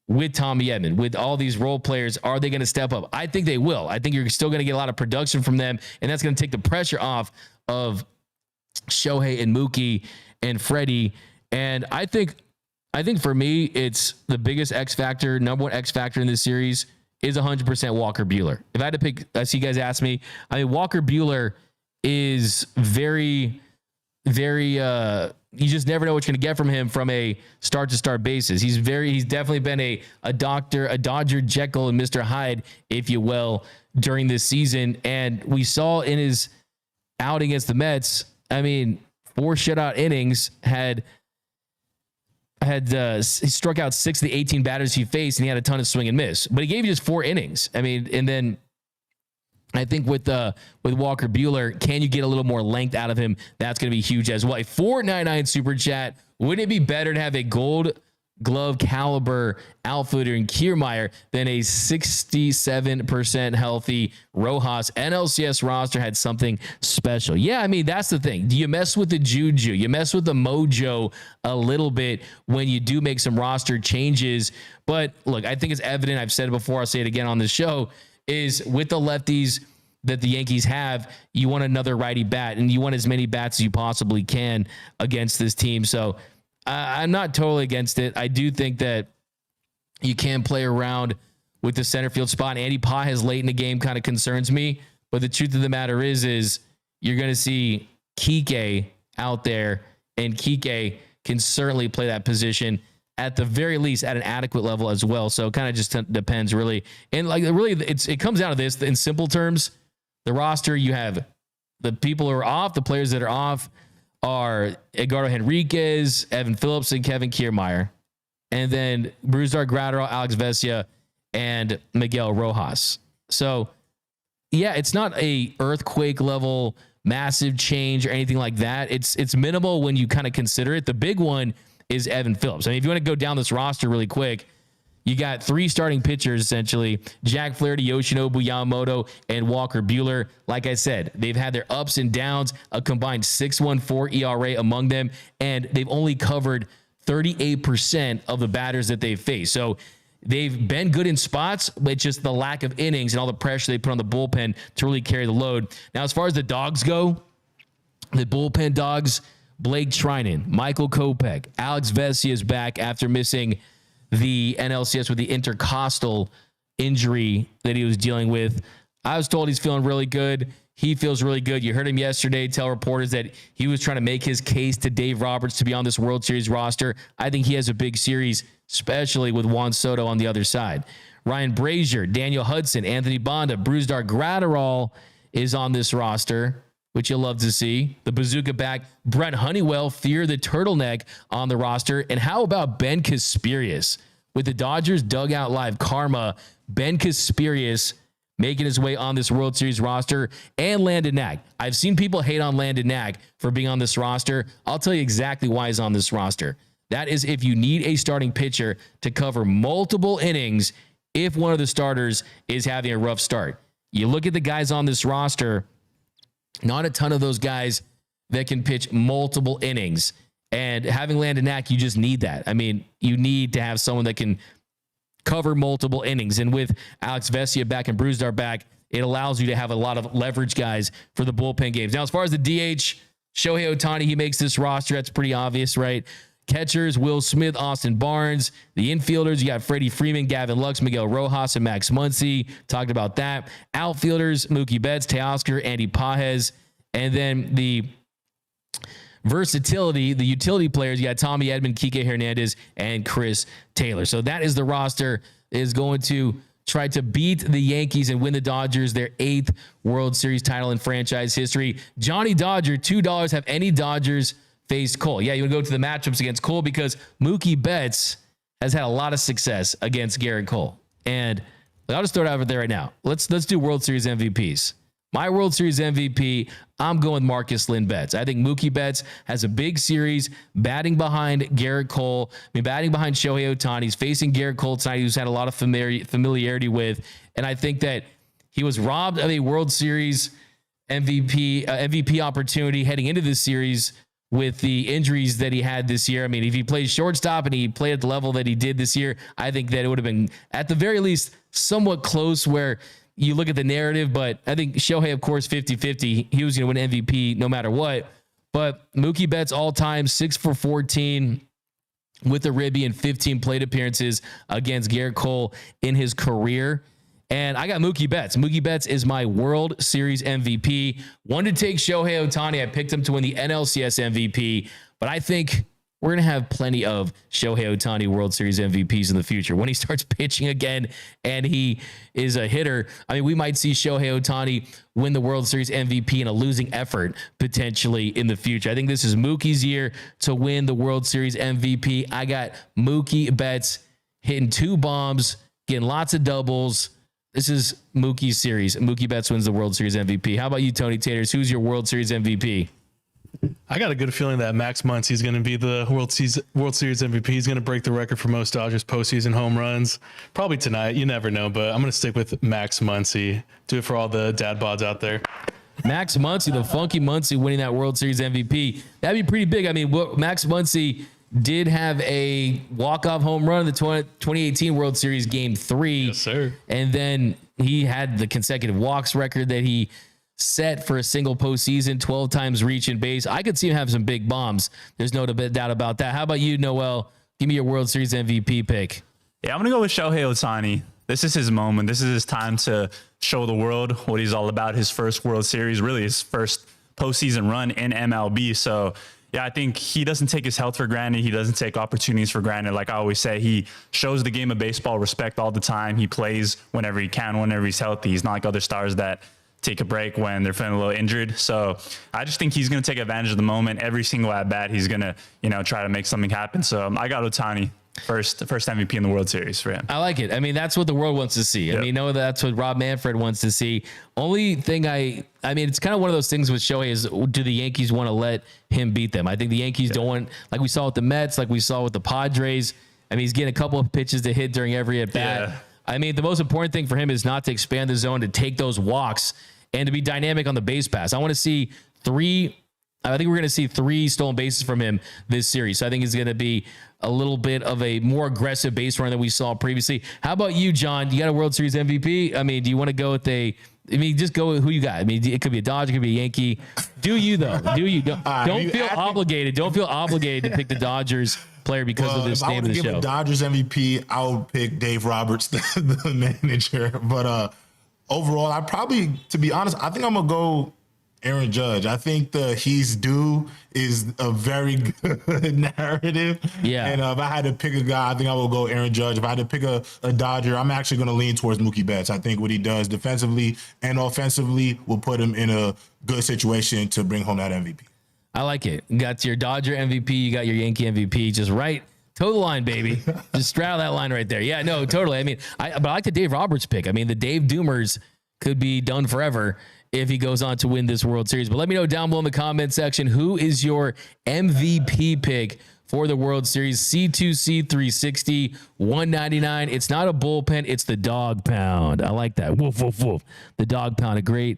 with Tommy Edman, with all these role players? Are they going to step up? I think they will. I think you're still going to get a lot of production from them, and that's going to take the pressure off of Shohei and Mookie and Freddie. And I think for me, it's the biggest X factor, number one X factor in this series is 100% Walker Buehler. If I had to pick, I see you guys ask me, I mean, Walker Buehler is very, very, you just never know what you're going to get from him from a start to start basis. He's definitely been a Dodger Jekyll and Mr. Hyde, if you will, during this season. And we saw in his outing against the Mets, I mean, 4 shutout innings, he struck out 6 of the 18 batters he faced, and he had a ton of swing and miss. But he gave you just 4 innings. I mean, and then I think with Walker Buehler, can you get a little more length out of him? That's going to be huge as well. A 499 super chat. Wouldn't it be better to have a Gold Glove caliber outfielder in Kiermaier than a 67% healthy Rojas? NLCS roster had something special. Yeah, I mean, that's the thing. Do you mess with the juju? You mess with the mojo a little bit when you do make some roster changes. But look, I think it's evident. I've said it before. I'll say it again on the show. Is with the lefties that the Yankees have, you want another righty bat, and you want as many bats as you possibly can against this team. So I'm not totally against it. I do think that you can play around with the center field spot. Andy Pages late in the game kind of concerns me, but the truth of the matter is you're going to see Kike out there, and Kike can certainly play that position at the very least at an adequate level as well. So it kind of just depends really. And like really it comes down to this in simple terms. The roster, you have the people who are off, the players that are off. are Edgardo Henriquez, Evan Phillips, and Kevin Kiermaier. And then Brusdar Graterol, Alex Vesia, and Miguel Rojas. So, yeah, it's not a earthquake level massive change or anything like that. It's minimal when you kind of consider it. The big one is Evan Phillips. I mean, if you want to go down this roster really quick, you got 3 starting pitchers, essentially, Jack Flaherty, Yoshinobu Yamamoto, and Walker Buehler. Like I said, they've had their ups and downs, a combined 6.14 ERA among them, and they've only covered 38% of the batters that they've faced. So they've been good in spots, but just the lack of innings and all the pressure they put on the bullpen to really carry the load. Now, as far as the dogs go, the bullpen dogs, Blake Trinan, Michael Kopech, Alex Vesia is back after missing the NLCS with the intercostal injury that he was dealing with. I was told he's feeling really good. He feels really good. You heard him yesterday tell reporters that he was trying to make his case to Dave Roberts to be on this World Series roster. I think he has a big series, especially with Juan Soto on the other side. Ryan Brazier, Daniel Hudson, Anthony Bonda, Brusdar Graterol is on this roster, which you'll love to see. The bazooka back, Brent Honeywell, Fear the Turtleneck on the roster. And how about Ben Kasperius? With the Dodgers Dugout Live Karma, Ben Kasperius making his way on this World Series roster, and Landon Knack. I've seen people hate on Landon Knack for being on this roster. I'll tell you exactly why he's on this roster. That is if you need a starting pitcher to cover multiple innings if one of the starters is having a rough start. You look at the guys on this roster, not a ton of those guys that can pitch multiple innings. And having Landon Knack, you just need that. I mean, you need to have someone that can cover multiple innings. And with Alex Vesia back and Brusdar back, it allows you to have a lot of leverage guys for the bullpen games. Now, as far as the DH, Shohei Ohtani, he makes this roster. That's pretty obvious, right? Catchers, Will Smith, Austin Barnes. The infielders, you got Freddie Freeman, Gavin Lux, Miguel Rojas, and Max Muncy. Talked about that. Outfielders, Mookie Betts, Teoscar, Andy Pages. And then the versatility, the utility players, you got Tommy Edman, Kike Hernandez, and Chris Taylor. So that is the roster that is going to try to beat the Yankees and win the Dodgers their 8th World Series title in franchise history. Johnny Dodger, $2. Have any Dodgers faced Cole? Yeah, you want to go to the matchups against Cole because Mookie Betts has had a lot of success against Garrett Cole. And I'll just throw it out there right now. Let's do World Series MVPs. My World Series MVP, I'm going Marcus Lynn Betts. I think Mookie Betts has a big series batting behind Garrett Cole. Batting behind Shohei Ohtani. He's facing Garrett Cole tonight, who's had a lot of familiarity with. And I think that he was robbed of a World Series MVP opportunity heading into this series with the injuries that he had this year. I mean, if he plays shortstop and he played at the level that he did this year, I think that it would have been, at the very least, somewhat close where you look at the narrative, but I think Shohei, of course, 50-50. He was going to win MVP no matter what. But Mookie Betts all-time 6 for 14 with a ribby and 15 plate appearances against Garrett Cole in his career. And I got Mookie Betts. Mookie Betts is my World Series MVP. Wanted to take Shohei Ohtani. I picked him to win the NLCS MVP, but I think we're going to have plenty of Shohei Ohtani World Series MVPs in the future. When he starts pitching again and he is a hitter, I mean, we might see Shohei Ohtani win the World Series MVP in a losing effort potentially in the future. I think this is Mookie's year to win the World Series MVP. I got Mookie Betts hitting 2 bombs, getting lots of doubles. This is Mookie's series. Mookie Betts wins the World Series MVP. How about you, Tony Taters? Who's your World Series MVP? I got a good feeling that Max Muncy is going to be the World Series MVP. He's going to break the record for most Dodgers postseason home runs. Probably tonight. You never know, but I'm going to stick with Max Muncy. Do it for all the dad bods out there. Max Muncy, the funky Muncy winning that World Series MVP. That'd be pretty big. I mean, Max Muncy did have a walk-off home run in the 2018 World Series Game 3. Yes, sir. And then he had the consecutive walks record that he set for a single postseason, 12 times reaching base. I could see him have some big bombs. There's no doubt about that. How about you, Noel? Give me your World Series MVP pick. Yeah, I'm going to go with Shohei Ohtani. This is his moment. This is his time to show the world what he's all about. His first World Series, really his first postseason run in MLB. So, yeah, I think he doesn't take his health for granted. He doesn't take opportunities for granted. Like I always say, he shows the game of baseball respect all the time. He plays whenever he can, whenever he's healthy. He's not like other stars that take a break when they're feeling a little injured. So I just think he's going to take advantage of the moment. Every single at bat, he's going to, try to make something happen. So I got Ohtani. First MVP in the World Series for him. I like it. I mean, that's what the world wants to see. Yep. I mean, that's what Rob Manfred wants to see. Only thing I mean, it's kind of one of those things with Shohei is, do the Yankees want to let him beat them? I think the Yankees don't want, like we saw with the Mets, like we saw with the Padres. I mean, he's getting a couple of pitches to hit during every at bat. Yeah. I mean, the most important thing for him is not to expand the zone, to take those walks, and to be dynamic on the base pass. I want to see I think we're going to see 3 stolen bases from him this series. So I think it's going to be a little bit of a more aggressive base run than we saw previously. How about you, John? You got a World Series MVP? I mean, do you want to go with just go with who you got. I mean, it could be a Dodger, it could be a Yankee. Do you, though? Do you? Don't feel obligated. Don't feel obligated to pick the Dodgers player because of this name of the show. If I would give a Dodgers MVP, I would pick Dave Roberts, the manager. But overall, to be honest, I think I'm going to go Aaron Judge. I think the he's due is a very good narrative. Yeah. And if I had to pick a guy, I think I will go Aaron Judge. If I had to pick a Dodger, I'm actually going to lean towards Mookie Betts. I think what he does defensively and offensively will put him in a good situation to bring home that MVP. I like it. You got your Dodger MVP, you got your Yankee MVP, just right. Toe the line, baby. Just straddle that line right there. Yeah, no, totally. I mean, but I like the Dave Roberts pick. I mean, the Dave Doomers could be done forever if he goes on to win this World Series. But let me know down below in the comment section, who is your MVP pick for the World Series? C2C 360 199. It's not a bullpen, it's the Dog Pound. I like that. Woof woof woof. The Dog Pound, a great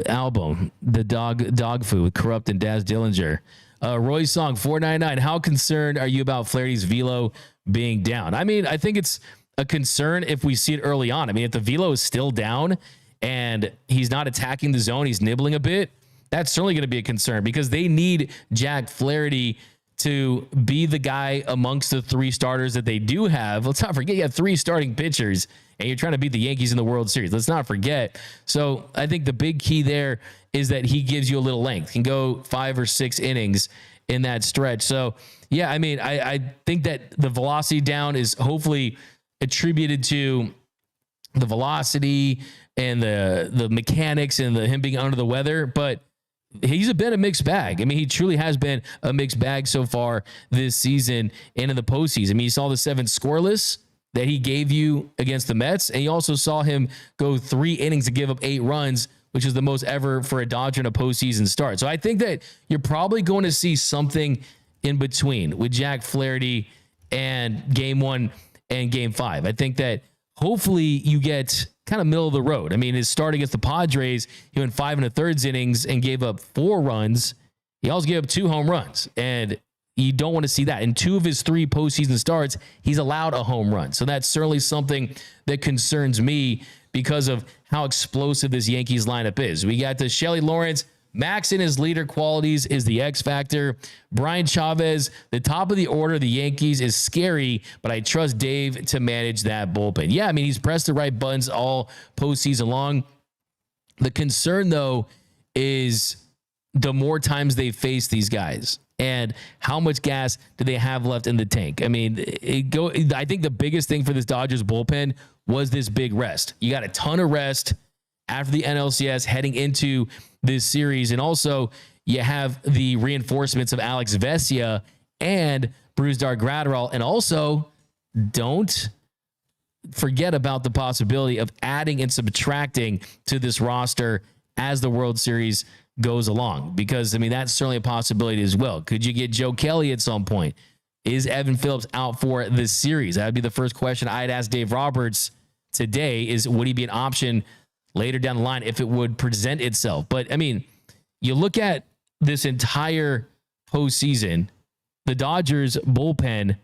album. The Dog Food with Corrupt and Daz Dillinger. Roy's Song 499. How concerned are you about Flaherty's velo being down? I mean, I think it's a concern if we see it early on. I mean, if the velo is still down and he's not attacking the zone, he's nibbling a bit, that's certainly going to be a concern because they need Jack Flaherty to be the guy amongst the 3 starters that they do have. Let's not forget you have 3 starting pitchers and you're trying to beat the Yankees in the World Series. Let's not forget. So I think the big key there is that he gives you a little length, can go 5 or 6 innings in that stretch. So yeah, I mean, I think that the velocity down is hopefully attributed to the velocity and the mechanics and him being under the weather, but he's been a mixed bag. I mean, he truly has been a mixed bag so far this season and in the postseason. I mean, you saw the 7 scoreless that he gave you against the Mets, and you also saw him go 3 innings to give up 8 runs, which is the most ever for a Dodger in a postseason start. So I think that you're probably going to see something in between with Jack Flaherty and Game 1 and Game 5. I think that hopefully you get kind of middle of the road. I mean, his start against the Padres, he went 5 1/3 innings and gave up 4 runs. He also gave up 2 home runs, and you don't want to see that. In 2 of his 3 postseason starts, he's allowed a home run. So that's certainly something that concerns me because of how explosive this Yankees lineup is. We got the Shelly Lawrence. Max in his leader qualities is the X factor. Brian Chavez, the top of the order, the Yankees is scary, but I trust Dave to manage that bullpen. Yeah, I mean, he's pressed the right buttons all postseason long. The concern, though, is the more times they face these guys and how much gas do they have left in the tank. I mean, I think the biggest thing for this Dodgers bullpen was this big rest. You got a ton of rest after the NLCS heading into this series. And also you have the reinforcements of Alex Vesia and Brusdar Graterol. And also don't forget about the possibility of adding and subtracting to this roster as the World Series goes along, because I mean, that's certainly a possibility as well. Could you get Joe Kelly at some point? Is Evan Phillips out for this series? That'd be the first question I'd ask Dave Roberts today, is would he be an option later down the line if it would present itself? But I mean, you look at this entire postseason, the Dodgers bullpen,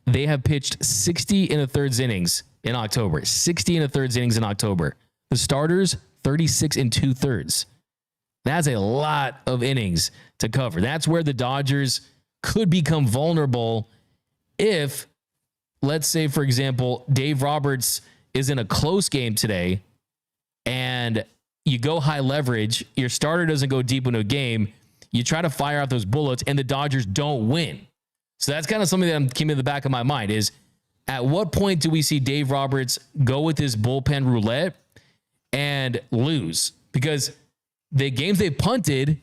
they have pitched 60 1/3 innings in October, 60 1/3 innings in October. The starters, 36 2/3. That's a lot of innings to cover. That's where the Dodgers could become vulnerable if, let's say, for example, Dave Roberts is in a close game today and you go high leverage, your starter doesn't go deep into a game, you try to fire out those bullets and the Dodgers don't win. So that's kind of something that came in the back of my mind is, at what point do we see Dave Roberts go with his bullpen roulette and lose? because the games they punted,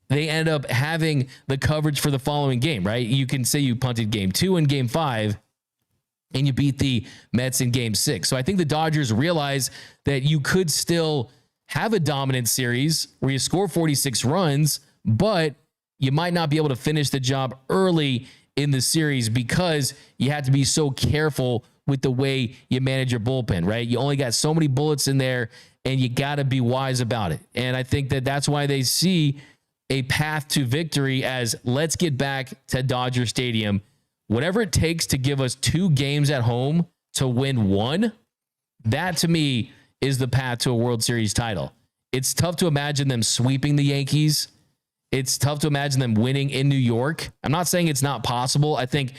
they end up having the coverage for the following game, right? You can say you punted game 2 and game 5, and you beat the Mets in game 6. So I think the Dodgers realize that you could still have a dominant series where you score 46 runs, but you might not be able to finish the job early in the series because you have to be so careful with the way you manage your bullpen, right? You only got so many bullets in there, and you got to be wise about it. And I think that that's why they see a path to victory as let's get back to Dodger Stadium. Whatever it takes to give us 2 games at home to win 1, that to me is the path to a World Series title. It's tough to imagine them sweeping the Yankees. It's tough to imagine them winning in New York. I'm not saying it's not possible. I think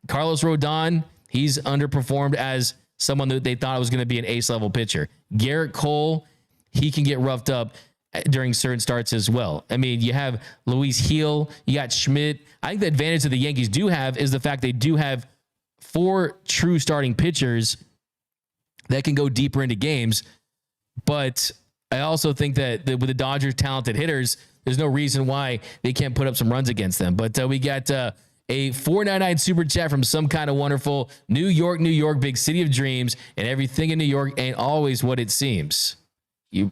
Carlos Rodon, he's underperformed as someone that they thought was going to be an ace-level pitcher. Garrett Cole, he can get roughed up during certain starts as well. I mean, you have Luis Heel, you got Schmidt. I think the advantage that the Yankees do have is the fact they do have 4 true starting pitchers that can go deeper into games. But I also think that with the Dodgers' talented hitters, there's no reason why they can't put up some runs against them. But we got a 499 super chat from Some Kind of Wonderful. New York, big city of dreams, and everything in New York ain't always what it seems. You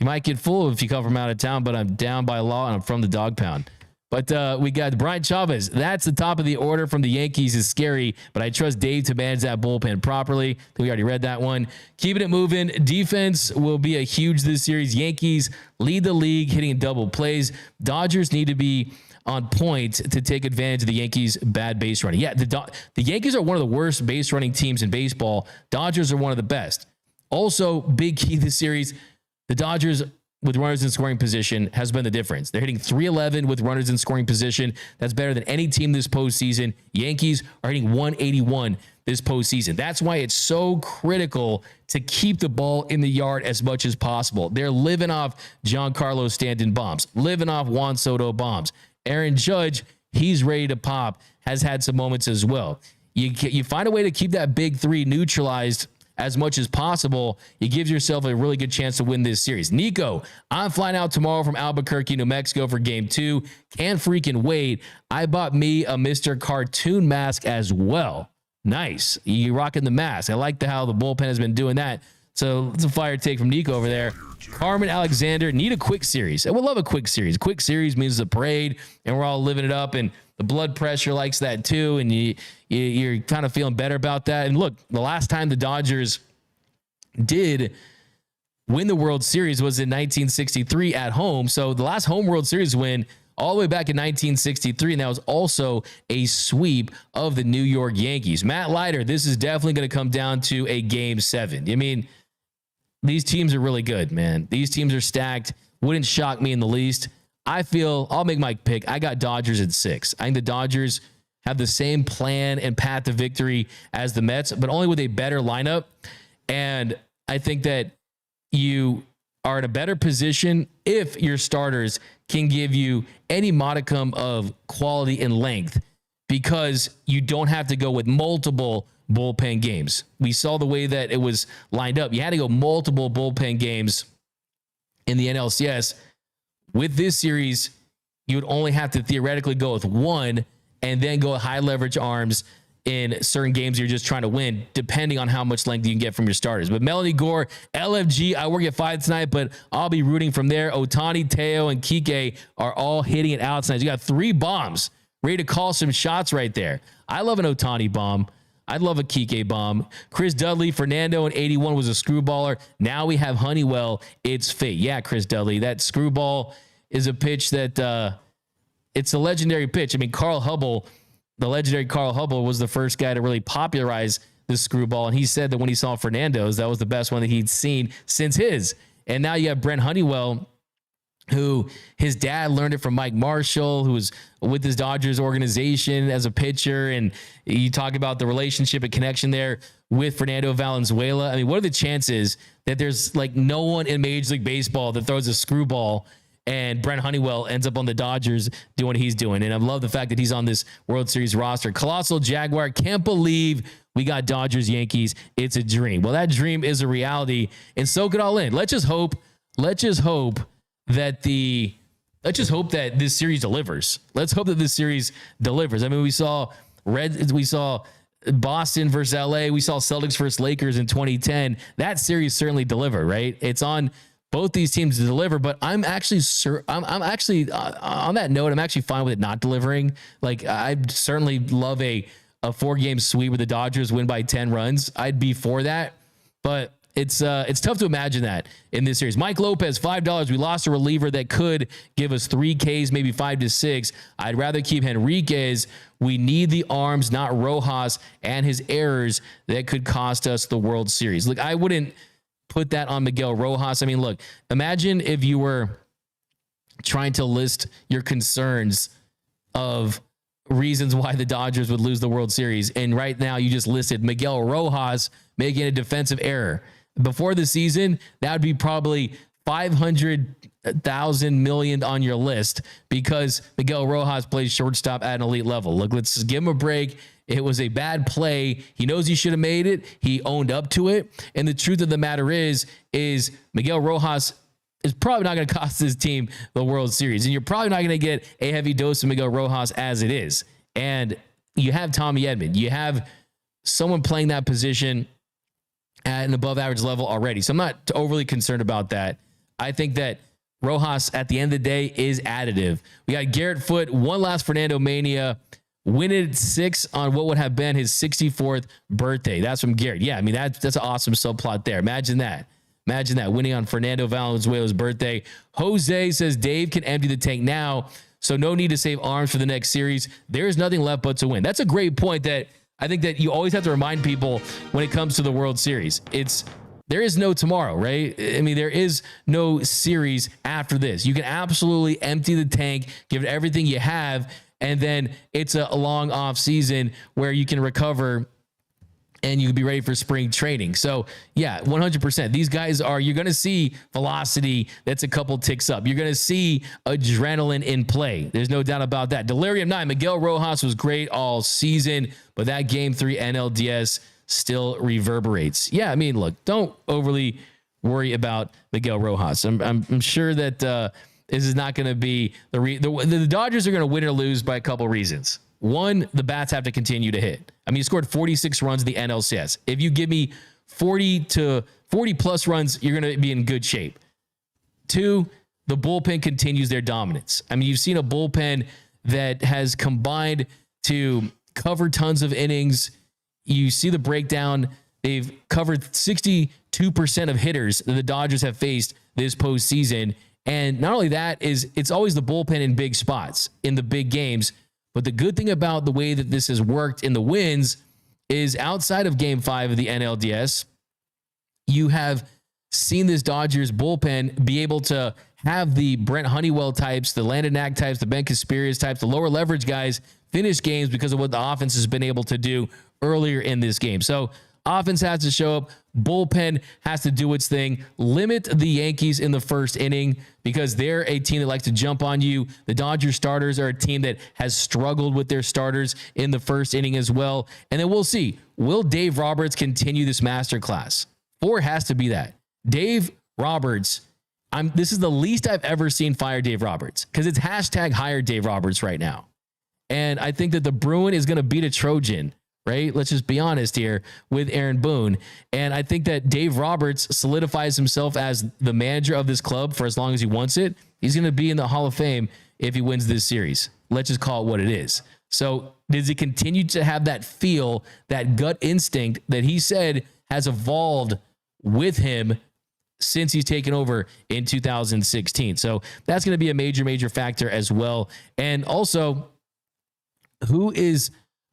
might get fooled if you come from out of town, but I'm down by law and I'm from the dog pound. But we got Brian Chavez. That's the top of the order from the Yankees is scary, but I trust Dave to manage that bullpen properly. We already read that one. Keeping it moving. Defense will be a huge this series. Yankees lead the league hitting double plays. Dodgers need to be on point to take advantage of the Yankees' bad base running. Yeah, the Yankees are one of the worst base running teams in baseball. Dodgers are one of the best. Also, big key this series, the Dodgers with runners in scoring position has been the difference. They're hitting .311 with runners in scoring position. That's better than any team this postseason. Yankees are hitting .181 this postseason. That's why it's so critical to keep the ball in the yard as much as possible. They're living off Giancarlo Stanton bombs, living off Juan Soto bombs. Aaron Judge, he's ready to pop, has had some moments as well. You find a way to keep that big 3 neutralized as much as possible, it gives yourself a really good chance to win this series. Nico, I'm flying out tomorrow from Albuquerque, New Mexico for game 2. Can't freaking wait. I bought me a Mr. Cartoon mask as well. Nice. You rocking the mask. I like how the bullpen has been doing that. So it's a fire take from Nico over there. Carmen Alexander, need a quick series. I would love a quick series. Quick series means a parade, and we're all living it up, and the blood pressure likes that too, and you're kind of feeling better about that. And look, the last time the Dodgers did win the World Series was in 1963 at home. So the last home World Series win all the way back in 1963, and that was also a sweep of the New York Yankees. Matt Leiter, this is definitely going to come down to a Game 7. I mean, these teams are really good, man. These teams are stacked. Wouldn't shock me in the least. I'll make my pick. I got Dodgers at 6. I think the Dodgers have the same plan and path to victory as the Mets, but only with a better lineup. And I think that you are in a better position if your starters can give you any modicum of quality and length, because you don't have to go with multiple bullpen games. We saw the way that it was lined up. You had to go multiple bullpen games in the NLCS. With this series, you would only have to theoretically go with 1 and then go high leverage arms in certain games you're just trying to win, depending on how much length you can get from your starters. But Melanie Gore, LFG, I work at 5 tonight, but I'll be rooting from there. Otani, Teo, and Kike are all hitting it out tonight. You got 3 bombs ready to call some shots right there. I love an Otani bomb. I'd love a Kike bomb. Chris Dudley, Fernando in 81 was a screwballer. Now we have Honeywell. It's fate. Yeah, Chris Dudley. That screwball is a pitch that it's a legendary pitch. I mean, Carl Hubble, the legendary Carl Hubble, was the first guy to really popularize this screwball. And he said that when he saw Fernando's, that was the best one that he'd seen since his. And now you have Brent Honeywell, who his dad learned it from Mike Marshall, who was with his Dodgers organization as a pitcher. And you talk about the relationship and connection there with Fernando Valenzuela. I mean, what are the chances that there's like no one in Major League Baseball that throws a screwball and Brent Honeywell ends up on the Dodgers doing what he's doing? And I love the fact that he's on this World Series roster. Colossal Jaguar, can't believe we got Dodgers Yankees. It's a dream. Well, that dream is a reality, and so could all in. Let's just hope let's just hope that this series delivers. Let's hope that this series delivers. I mean, we saw Boston versus LA. We saw Celtics versus Lakers in 2010. That series certainly delivered, right? It's on both these teams to deliver, but I'm actually on that note, I'm actually fine with it not delivering. Like, I'd certainly love a 4-game sweep where the Dodgers win by 10 runs. I'd be for that, but it's tough to imagine that in this series. Mike Lopez, $5. We lost a reliever that could give us 3 Ks, maybe 5 to 6. I'd rather keep Henriquez. We need the arms, not Rojas and his errors that could cost us the World Series. Look, I wouldn't put that on Miguel Rojas. I mean, look, imagine if you were trying to list your concerns of reasons why the Dodgers would lose the World Series, and right now you just listed Miguel Rojas making a defensive error. Before the season, that would be probably 500,000 million on your list because Miguel Rojas plays shortstop at an elite level. Look, let's just give him a break. It was a bad play. He knows he should have made it. He owned up to it. And the truth of the matter is Miguel Rojas is probably not going to cost his team the World Series. And you're probably not going to get a heavy dose of Miguel Rojas as it is. And you have Tommy Edman. You have someone playing that position at an above average level already. So I'm not overly concerned about that. I think that Rojas at the end of the day is additive. We got Garrett Foote, one last Fernando Mania, winning 6 on what would have been his 64th birthday. That's from Garrett. Yeah, I mean, that's an awesome subplot there. Imagine that. Imagine that, winning on Fernando Valenzuela's birthday. Jose says Dave can empty the tank now, so no need to save arms for the next series. There's nothing left but to win. That's a great point that I think that you always have to remind people when it comes to the World Series. There is no tomorrow, right? I mean, there is no series after this. You can absolutely empty the tank, give it everything you have, and then it's a long off season where you can recover and you can be ready for spring training. So yeah, 100%. These guys you're going to see velocity that's a couple ticks up. You're going to see adrenaline in play. There's no doubt about that. Delirium 9, Miguel Rojas was great all season, but that Game 3 NLDS still reverberates. Yeah, I mean, look, don't overly worry about Miguel Rojas. I'm sure that this is not going to be the Dodgers are going to win or lose by a couple reasons. One, the bats have to continue to hit. I mean, you scored 46 runs in the NLCS. If you give me 40 plus runs, you're going to be in good shape. 2, the bullpen continues their dominance. I mean, you've seen a bullpen that has combined to cover tons of innings. You see the breakdown. They've covered 62% of hitters that the Dodgers have faced this postseason. And not only that, it's always the bullpen in big spots, in the big games. But the good thing about the way that this has worked in the wins is outside of Game 5 of the NLDS, you have seen this Dodgers bullpen be able to have the Brent Honeywell types, the Landon Knack types, the Ben Casperius types, the lower leverage guys finish games because of what the offense has been able to do earlier in this game. So offense has to show up. Bullpen has to do its thing. Limit the Yankees in the first inning because they're a team that likes to jump on you. The Dodgers starters are a team that has struggled with their starters in the first inning as well. And then we'll see. Will Dave Roberts continue this masterclass? 4 has to be that. Dave Roberts, this is the least I've ever seen fire Dave Roberts because it's hashtag hire Dave Roberts right now. And I think that the Bruin is going to beat a Trojan, right? Let's just be honest here with Aaron Boone. And I think that Dave Roberts solidifies himself as the manager of this club for as long as he wants it. He's going to be in the Hall of Fame if he wins this series. Let's just call it what it is. So does he continue to have that feel, that gut instinct that he said has evolved with him since he's taken over in 2016? So that's going to be a major, major factor as well. And also, who is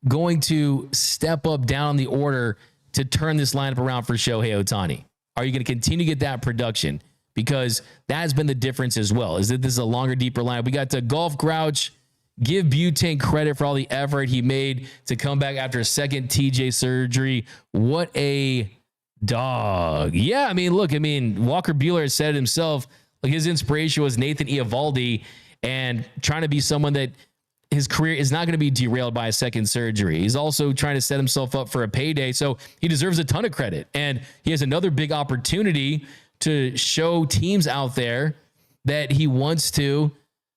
going to step up down the order to turn this lineup around for Shohei Ohtani? Are you going to continue to get that production? Because that has been the difference as well, is that this is a longer, deeper lineup. We got to Golf Grouch. Give Butane credit for all the effort he made to come back after a second TJ surgery. What a dog. Yeah, I mean, look, Walker Buehler said it himself. Like, his inspiration was Nathan Eovaldi and trying to be someone that his career is not going to be derailed by a second surgery. He's also trying to set himself up for a payday. So he deserves a ton of credit. And he has another big opportunity to show teams out there that he wants to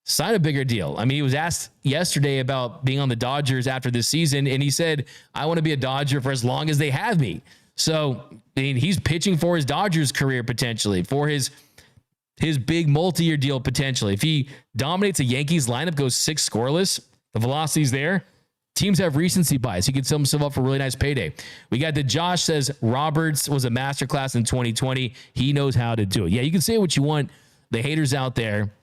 sign a bigger deal. I mean, he was asked yesterday about being on the Dodgers after this season, and he said, I want to be a Dodger for as long as they have me. So I mean, he's pitching for his Dodgers career potentially, for his big multi-year deal potentially. If he dominates a Yankees lineup, goes 6 scoreless, the velocity's there. Teams have recency bias. He could sell himself up for a really nice payday. We got the Josh says Roberts was a masterclass in 2020. He knows how to do it. Yeah, you can say what you want. The haters out there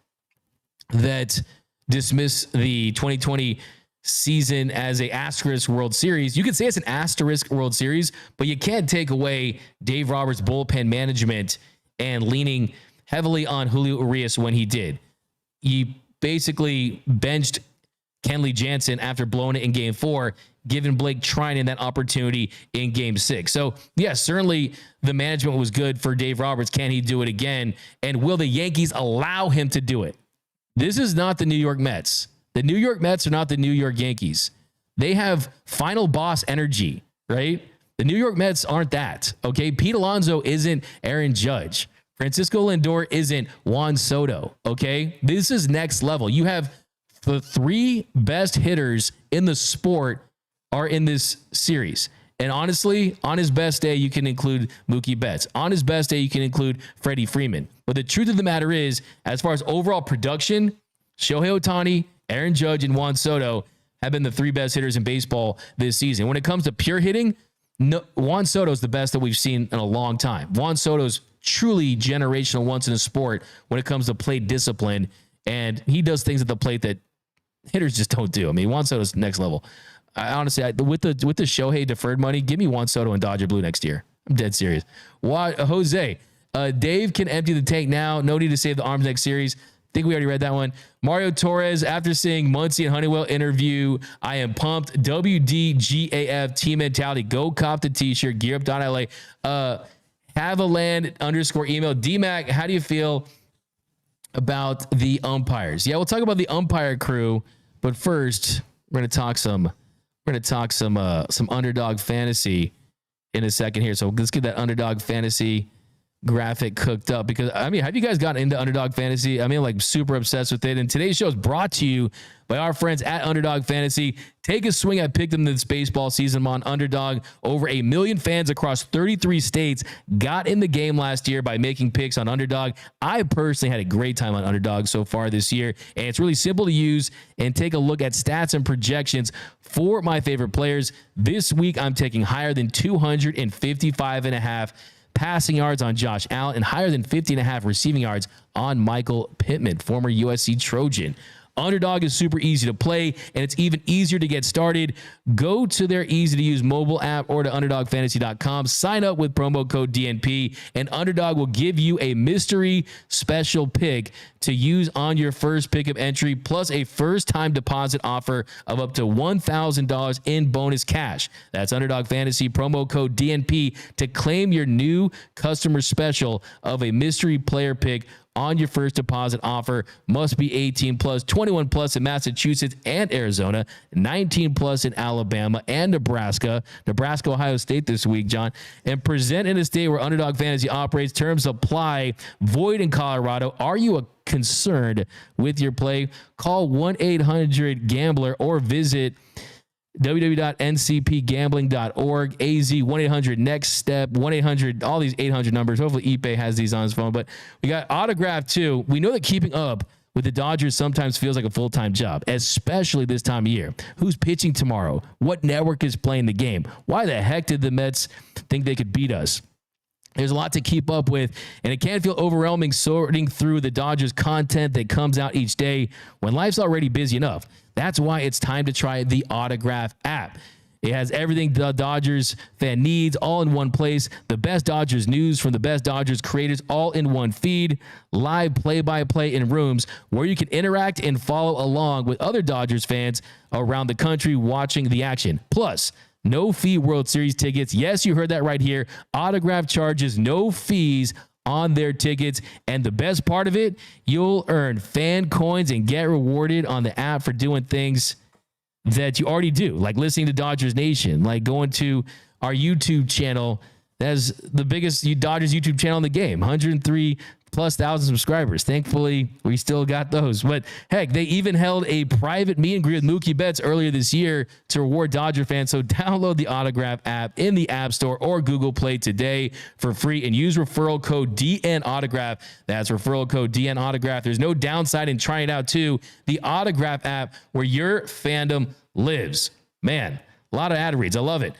that dismiss the 2020 season as a asterisk World Series. You could say it's an asterisk World Series, but you can't take away Dave Roberts' bullpen management and leaning heavily on Julio Urias when he did. He basically benched Kenley Jansen after blowing it in Game 4, giving Blake Trinan that opportunity in Game 6. So, yes, certainly the management was good for Dave Roberts. Can he do it again? And will the Yankees allow him to do it? This is not the New York Mets. The New York Mets are not the New York Yankees. They have final boss energy, right? The New York Mets aren't that, okay? Pete Alonso isn't Aaron Judge. Francisco Lindor isn't Juan Soto, okay? This is next level. You have the 3 best hitters in the sport are in this series. And honestly, on his best day, you can include Mookie Betts. On his best day, you can include Freddie Freeman. But the truth of the matter is, as far as overall production, Shohei Ohtani, Aaron Judge, and Juan Soto have been the 3 best hitters in baseball this season. When it comes to pure hitting, Juan Soto is the best that we've seen in a long time. Juan Soto's truly generational once in a sport when it comes to plate discipline, and he does things at the plate that hitters just don't do. I mean, Juan Soto's next level. Honestly, with the Shohei deferred money, give me Juan Soto and Dodger Blue next year. I'm dead serious. Jose, Dave can empty the tank now. No need to save the arms next series. I think we already read that one. Mario Torres, after seeing Muncie and Honeywell interview, I am pumped. WDGAF team mentality. Go cop the t-shirt. Gearup.la. Have a land _email. DMAC, how do you feel about the umpires? Yeah, we'll talk about the umpire crew, but first we're gonna talk some underdog fantasy in a second here. So let's get that underdog fantasy graphic cooked up, because I mean, have you guys gotten into underdog fantasy? I mean, like super obsessed with it. And today's show is brought to you by our friends at Underdog Fantasy. Take a swing at pick them this baseball season on Underdog. Over 1 million fans across 33 states got in the game last year by making picks on Underdog. I personally had a great time on Underdog so far this year, and it's really simple to use. And take a look at stats and projections for my favorite players. This week, I'm taking higher than 255.5 passing yards on Josh Allen and higher than 50.5 receiving yards on Michael Pittman, former USC Trojan. Underdog is super easy to play, and it's even easier to get started. Go to their easy-to-use mobile app or to underdogfantasy.com. Sign up with promo code DNP, and Underdog will give you a mystery special pick to use on your first pickup entry, plus a first-time deposit offer of up to $1,000 in bonus cash. That's Underdog Fantasy, promo code DNP, to claim your new customer special of a mystery player pick on your first deposit offer. Must be 18 plus, 21 plus in Massachusetts and Arizona, 19 plus in Alabama and Nebraska, Ohio State this week, John, and present in a state where Underdog Fantasy operates. Terms apply. Void in Colorado. Are you concerned with your play? Call 1-800-GAMBLER or visit www.ncpgambling.org, AZ 1-800-NEXT STEP, 1-800, all these 800 numbers. Hopefully Ipe has these on his phone, but we got autograph too. We know that keeping up with the Dodgers sometimes feels like a full-time job, especially this time of year. Who's pitching tomorrow? What network is playing the game? Why the heck did the Mets think they could beat us? There's a lot to keep up with, and it can feel overwhelming sorting through the Dodgers content that comes out each day when life's already busy enough. That's why it's time to try the Autograph app. It has everything the Dodgers fan needs all in one place. The best Dodgers news from the best Dodgers creators all in one feed. Live play-by-play in rooms where you can interact and follow along with other Dodgers fans around the country watching the action. Plus, no fee World Series tickets. Yes, you heard that right here. Autograph charges no fees on their tickets. And the best part of it, you'll earn fan coins and get rewarded on the app for doing things that you already do, like listening to Dodgers Nation, like going to our YouTube channel that has the biggest Dodgers YouTube channel in the game, 103,000+ subscribers. Thankfully, we still got those. But heck, they even held a private meet and greet with Mookie Betts earlier this year to reward Dodger fans. So download the Autograph app in the App Store or Google Play today for free and use referral code DN Autograph. That's referral code DN Autograph. There's no downside in trying it out too. The Autograph app where your fandom lives. Man, a lot of ad reads. I love it.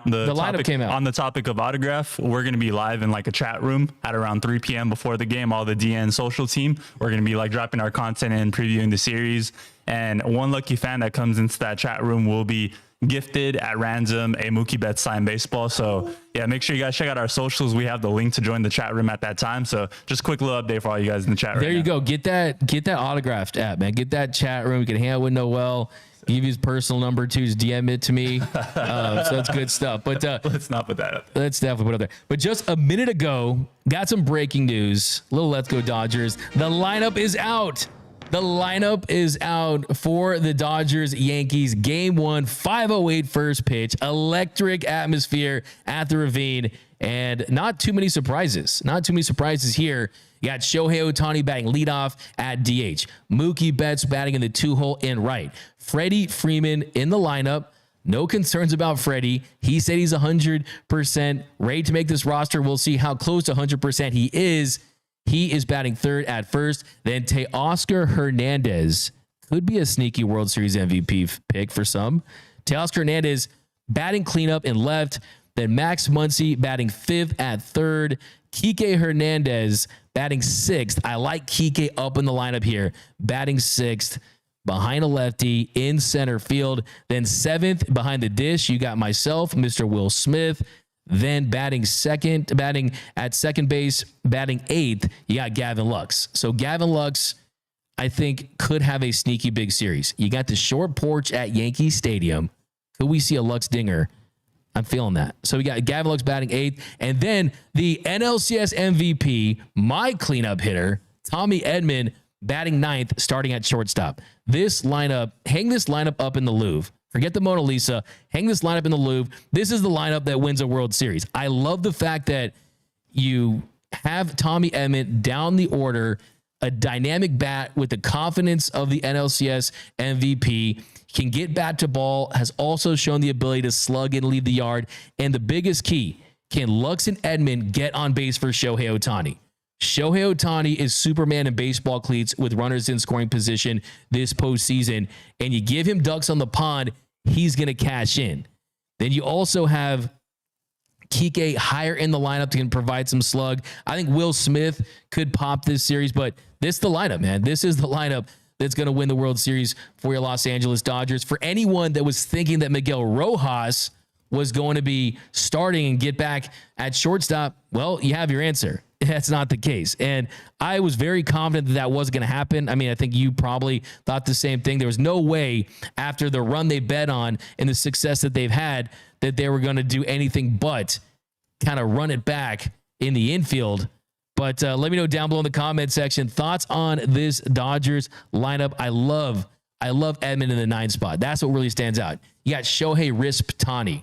The lineup came out. On the topic of Autograph, we're going to be live in like a chat room at around 3 p.m. before the game. All the DN social team, we're going to be like dropping our content and previewing the series. And one lucky fan that comes into that chat room will be gifted at random a Mookie Betts signed baseball. So yeah, make sure you guys check out our socials. We have the link to join the chat room at that time. So just a quick little update for all you guys in the chat. There you go. Get that Autographed app, man. Get that chat room. You can hang out with Noel. Give his personal number too. Just DM it to me. So that's good stuff. But let's not put that up. Let's definitely put it up there. But just a minute ago, got some breaking news. Little Let's Go Dodgers. The lineup is out. The lineup is out for the Dodgers Yankees game 1, 5:08 first pitch. Electric atmosphere at the Ravine, and not too many surprises. Not too many surprises here. You got Shohei Ohtani batting leadoff at DH. Mookie Betts batting in the 2-hole in right. Freddie Freeman in the lineup. No concerns about Freddie. He said he's 100% ready to make this roster. We'll see how close to 100% he is. He is batting third at first. Then Teoscar Hernandez could be a sneaky World Series MVP pick for some. Teoscar Hernandez batting cleanup in left. Then Max Muncy batting fifth at third. Kike Hernandez batting sixth. I like Kike up in the lineup here. Batting sixth behind a lefty in center field. Then seventh behind the dish, you got myself, Mr. Will Smith. Then batting at second base, batting eighth, you got Gavin Lux. So Gavin Lux, I think, could have a sneaky big series. You got the short porch at Yankee Stadium. Could we see a Lux dinger? I'm feeling that. So we got Gavin Lux batting eighth. And then the NLCS MVP, my cleanup hitter, Tommy Edman, batting ninth, starting at shortstop. This lineup, hang this lineup up in the Louvre. Forget the Mona Lisa. Hang this lineup in the Louvre. This is the lineup that wins a World Series. I love the fact that you have Tommy Edman down the order, a dynamic bat with the confidence of the NLCS MVP, can get bat to ball, has also shown the ability to slug and leave the yard. And the biggest key, can Lux and Edman get on base for Shohei Ohtani? Shohei Ohtani is Superman in baseball cleats with runners in scoring position this postseason, and you give him ducks on the pond, he's going to cash in. Then you also have Kike higher in the lineup to provide some slug. I think Will Smith could pop this series, but this is the lineup, man. This is the lineup that's going to win the World Series for your Los Angeles Dodgers. For anyone that was thinking that Miguel Rojas was going to be starting and get back at shortstop, well, you have your answer. That's not the case. And I was very confident that that wasn't going to happen. I mean, I think you probably thought the same thing. There was no way after the run they bet on and the success that they've had that they were going to do anything but kind of run it back in the infield. But let me know down below in the comment section, thoughts on this Dodgers lineup. I love Edman in the 9 spot. That's what really stands out. You got Shohei Risptani.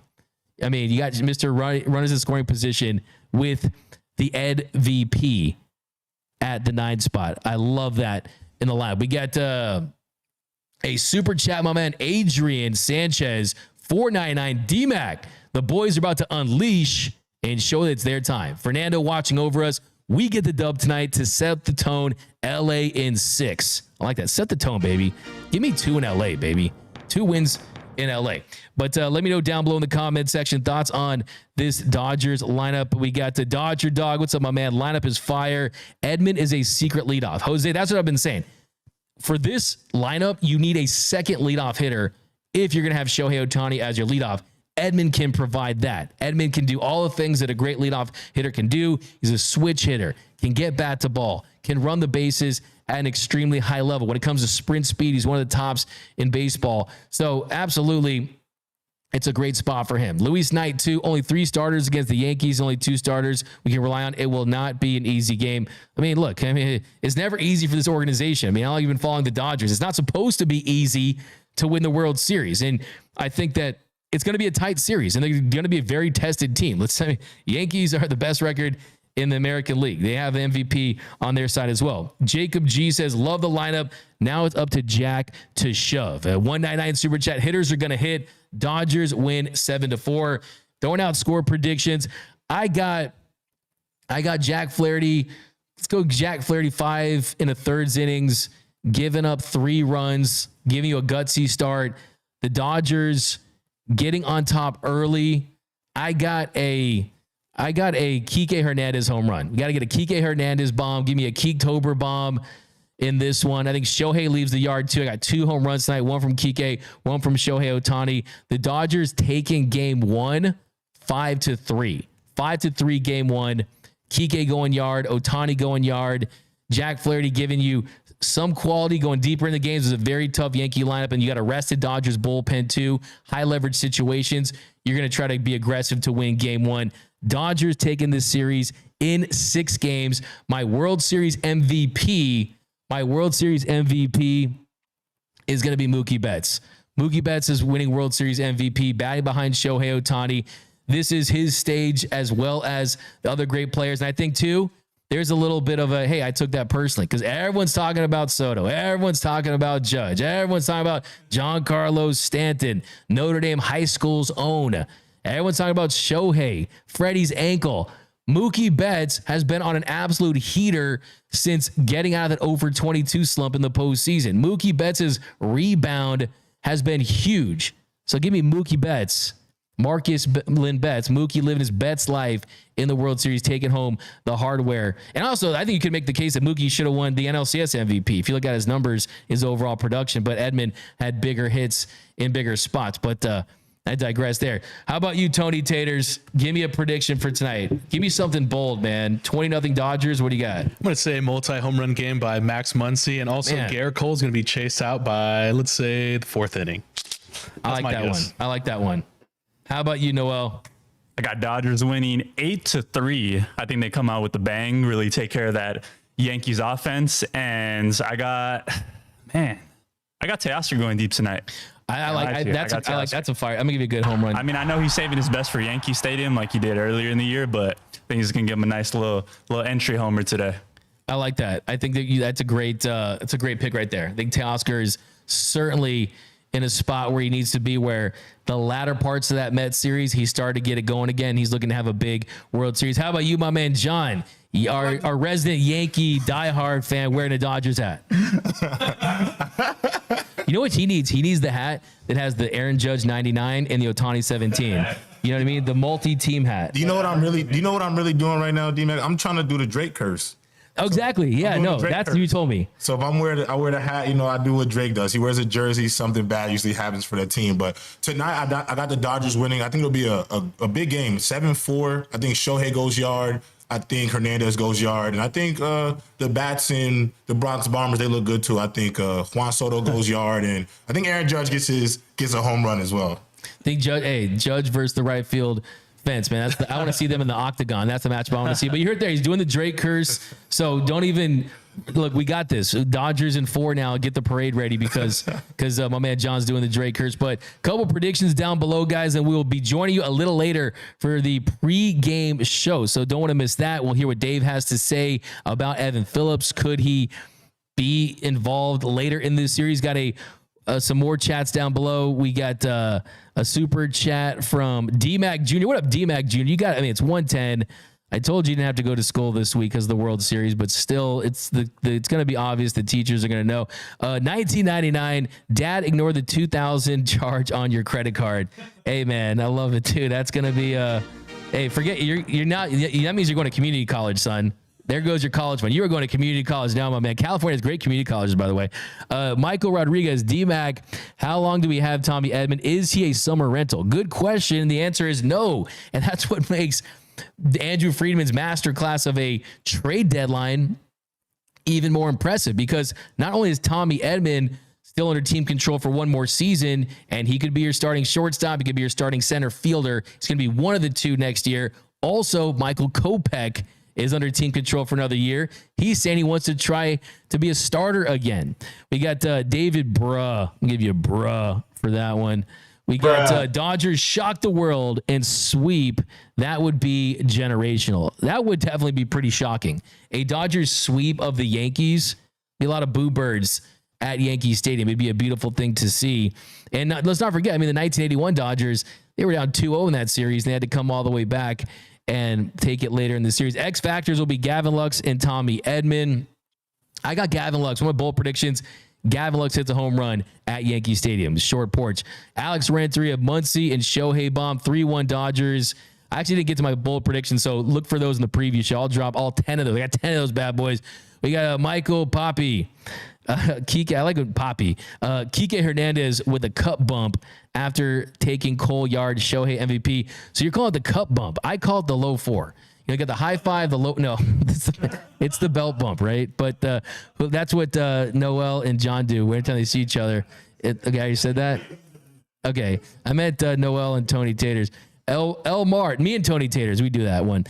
I mean, you got Mr. Runners in scoring position with the Ed VP at the 9 spot. I love that in the lineup. We got a super chat, my man, Adrian Sanchez, 499 DMAC. The boys are about to unleash and show that it's their time. Fernando watching over us. We get the dub tonight to set the tone. LA in 6. I like that. Set the tone, baby. Give me 2 in LA, baby. 2 wins in LA. But let me know down below in the comment section thoughts on this Dodgers lineup. We got the Dodger Dog. What's up, my man? Lineup is fire. Edman is a secret leadoff. Jose, that's what I've been saying. For this lineup, you need a second leadoff hitter if you're going to have Shohei Ohtani as your leadoff. Edman can provide that. Edman can do all the things that a great leadoff hitter can do. He's a switch hitter, can get bat to ball, can run the bases at an extremely high level. When it comes to sprint speed, he's one of the tops in baseball. So absolutely, it's a great spot for him. Luis Knight, too, only 3 starters against the Yankees, only 2 starters we can rely on. It will not be an easy game. I mean, look, it's never easy for this organization. I mean, how long have you been following the Dodgers? It's not supposed to be easy to win the World Series. And I think that it's going to be a tight series, and they're going to be a very tested team. Let's say Yankees are the best record in the American League. They have the MVP on their side as well. Jacob G says, love the lineup. Now it's up to Jack to shove. 199 super chat. Hitters are going to hit. Dodgers win 7-4. Throwing out score predictions. I got Jack Flaherty. Let's go Jack Flaherty 5 in the third innings, giving up 3 runs, giving you a gutsy start. The Dodgers getting on top early. I got a Kike Hernandez home run. We got to get a Kike Hernandez bomb. Give me a Keektober bomb in this one. I think Shohei leaves the yard too. I got 2 home runs tonight, one from Kike, one from Shohei Ohtani. The Dodgers taking game 1, 5-3. 5-3 game 1. Kike going yard, Ohtani going yard. Jack Flaherty giving you some quality, going deeper in the games. Is a very tough Yankee lineup, and you got a rested Dodgers bullpen too. High leverage situations. You're going to try to be aggressive to win game 1. Dodgers taking this series in 6 games. My World Series MVP is going to be Mookie Betts. Mookie Betts is winning World Series MVP, batting behind Shohei Ohtani. This is his stage as well as the other great players. And I think too, there's a little bit of a, hey, I took that personally, because everyone's talking about Soto. Everyone's talking about Judge. Everyone's talking about Giancarlo Stanton, Notre Dame High School's own. Everyone's talking about Shohei, Freddie's ankle. Mookie Betts has been on an absolute heater since getting out of that 0-22 slump in the postseason. Mookie Betts' rebound has been huge. So give me Mookie Betts, Marcus Lynn Betts, Mookie living his Betts life in the World Series, taking home the hardware. And also, I think you could make the case that Mookie should have won the NLCS MVP if you look at his numbers, his overall production. But Edman had bigger hits in bigger spots. But I digress there. How about you, Tony Taters? Give me a prediction for tonight. Give me something bold, man. 20-0 Dodgers. What do you got? I'm going to say a multi-home run game by Max Muncy, and also Garrett Cole's going to be chased out by, let's say, the 4th inning. I like that one. I like that one. How about you, Noel? I got Dodgers winning 8-3. I think they come out with the bang, really take care of that Yankees offense. And I got Teoscar going deep tonight. That's a fire. I'm gonna give you a good home run. I mean, I know he's saving his best for Yankee Stadium like he did earlier in the year, but I think he's gonna give him a nice little entry homer today. I like that. I think that's a great pick right there. I think Teoscar is certainly in a spot where he needs to be, where the latter parts of that Mets series, he started to get it going again. He's looking to have a big World Series. How about you, my man, John? Our resident Yankee diehard fan wearing a Dodgers hat. You know what he needs? He needs the hat that has the Aaron Judge 99 and the Ohtani 17. You know what I mean? The multi-team hat. Do you know what I'm really doing right now, D-Mac? I'm trying to do the Drake curse. Oh, exactly. Yeah, no, that's what you told me. So if I wear the hat, I do what Drake does. He wears a jersey, something bad usually happens for the team. But tonight I got the Dodgers winning. I think it'll be a big game, 7-4. I think Shohei goes yard. I think Hernandez goes yard. And I think the bats in the Bronx Bombers, they look good too. I think Juan Soto goes yard. And I think Aaron Judge gets a home run as well. I think Judge versus the right field fence, man. I want to see them in the octagon. That's the matchup I want to see. But you heard there, he's doing the Drake curse. So don't even look. We got this. Dodgers in 4 now. Get the parade ready because my man John's doing the Drake curse. But a couple predictions down below, guys, and we will be joining you a little later for the pre-game show. So don't want to miss that. We'll hear what Dave has to say about Evan Phillips. Could he be involved later in this series? Got some more chats down below. We got a super chat from D-Mac Jr. What up, D-Mac Jr.? It's 110. I told you didn't have to go to school this week because of the World Series, but still, it's going to be obvious. The teachers are going to know. 1999, Dad, ignore the 2000 charge on your credit card. Hey, man, I love it too. That's going to be hey, forget you're not. That means you're going to community college, son. There goes your college fund. You are going to community college now, my man. California has great community colleges, by the way. Michael Rodriguez, D-Mac, how long do we have Tommy Edman? Is he a summer rental? Good question. The answer is no. And that's what makes Andrew Friedman's masterclass of a trade deadline even more impressive, because not only is Tommy Edman still under team control for one more season, and he could be your starting shortstop, he could be your starting center fielder. It's going to be one of the two next year. Also, Michael Kopech is under team control for another year. He's saying he wants to try to be a starter again. We got David Bruh. I'll give you a bruh for that one. We got Dodgers shock the world and sweep. That would be generational. That would definitely be pretty shocking. A Dodgers sweep of the Yankees. Be a lot of boo birds at Yankee Stadium. It'd be a beautiful thing to see. And let's not forget, I mean, the 1981 Dodgers, they were down 2-0 in that series, and they had to come all the way back and take it later in the series. X Factors will be Gavin Lux and Tommy Edman. I got Gavin Lux. One of my bold predictions, Gavin Lux hits a home run at Yankee Stadium. Short porch. Alex Renteria, Muncy, and Shohei Bomb, 3-1 Dodgers. I actually didn't get to my bold prediction, so look for those in the preview show. I'll drop all 10 of those. I got 10 of those bad boys. We got Michael Poppy. Kike, I like Poppy. Kike Hernandez with a cup bump after taking Cole Yard, Shohei MVP. So you're calling it the cup bump. I call it the low 4. You got the high five, the low. No, it's the belt bump, right? But that's what Noel and John do every time they see each other. Okay, you said that? Okay. I meant Noel and Tony Taters. L Mart, me and Tony Taters, we do that one.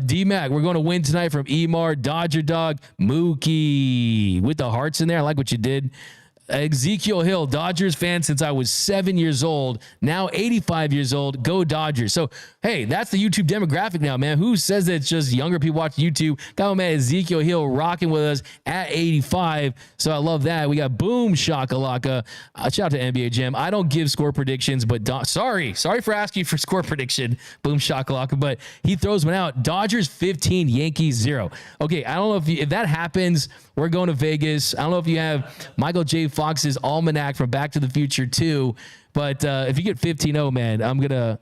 D Mac, we're going to win tonight from Emar, Dodger Dog, Mookie with the hearts in there. I like what you did. Ezekiel Hill, Dodgers fan since I was 7 years old, now 85 years old. Go Dodgers. So, hey, that's the YouTube demographic now, man. Who says that it's just younger people watching YouTube? Got my man Ezekiel Hill rocking with us at 85. So I love that. We got Boom Shakalaka. Shout out to NBA Jam. I don't give score predictions, but sorry for asking for score prediction, Boom Shakalaka, but he throws one out. Dodgers 15, Yankees 0. Okay, I don't know if that happens. We're going to Vegas. I don't know if you have Michael J. Fox's Almanac from Back to the Future 2, but if you get 15-0, man, I'm gonna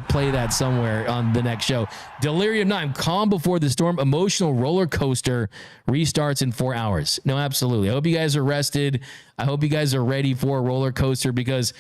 play that somewhere on the next show. Delirium 9, calm before the storm, emotional roller coaster restarts in 4 hours. No, absolutely. I hope you guys are rested. I hope you guys are ready for a roller coaster because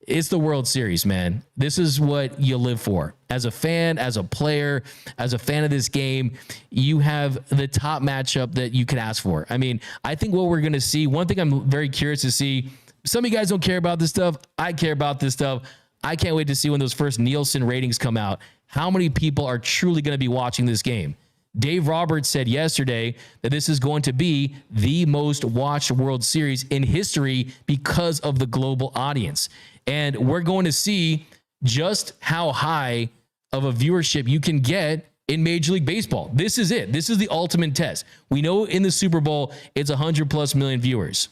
it's the World Series, man. This is what you live for. As a fan, as a player, as a fan of this game, you have the top matchup that you could ask for. I mean, I think what we're going to see, one thing I'm very curious to see, some of you guys don't care about this stuff. I care about this stuff. I can't wait to see when those first Nielsen ratings come out, how many people are truly going to be watching this game. Dave Roberts said yesterday that this is going to be the most watched World Series in history because of the global audience. And we're going to see just how high of a viewership you can get in Major League Baseball. This is it. This is the ultimate test. We know in the Super Bowl, it's 100+ million viewers.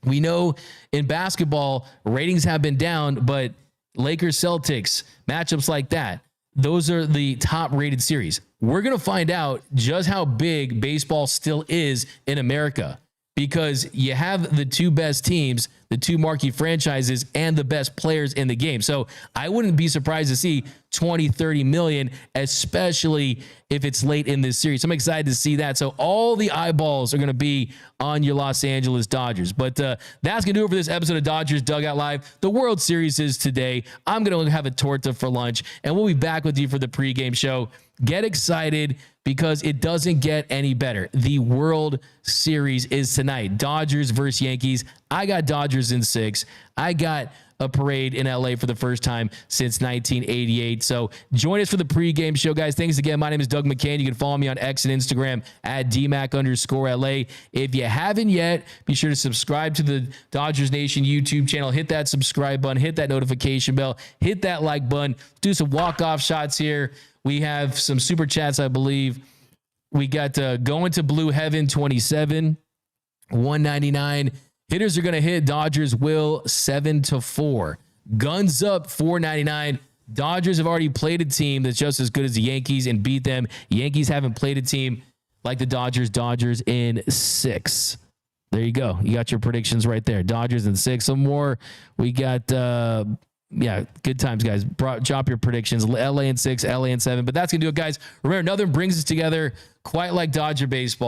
We know in basketball, ratings have been down, but Lakers, Celtics, matchups like that, those are the top rated series. We're going to find out just how big baseball still is in America because you have the two best teams, the two marquee franchises, and the best players in the game. So I wouldn't be surprised to see 20, 30 million, especially if it's late in this series. I'm excited to see that. So all the eyeballs are going to be on your Los Angeles Dodgers. But that's going to do it for this episode of Dodgers Dugout Live. The World Series is today. I'm going to have a torta for lunch, and we'll be back with you for the pregame show. Get excited because it doesn't get any better. The World Series is tonight. Dodgers versus Yankees. I got Dodgers in 6. I got a parade in LA for the first time since 1988. So join us for the pregame show, guys. Thanks again. My name is Doug McKain. You can follow me on X and Instagram at DMac_LA. If you haven't yet, be sure to subscribe to the Dodgers Nation YouTube channel. Hit that subscribe button, hit that notification bell, hit that like button. Do some walk-off shots here. We have some super chats, I believe. We got Going to Blue Heaven 27, 199. Hitters are going to hit. Dodgers will 7-4. Guns up 499. Dodgers have already played a team that's just as good as the Yankees and beat them. Yankees haven't played a team like the Dodgers. Dodgers in 6. There you go. You got your predictions right there. Dodgers in 6. Some more. We got good times, guys. Drop your predictions. LA in 6, LA in 7. But that's going to do it, guys. Remember, nothing brings us together quite like Dodger baseball.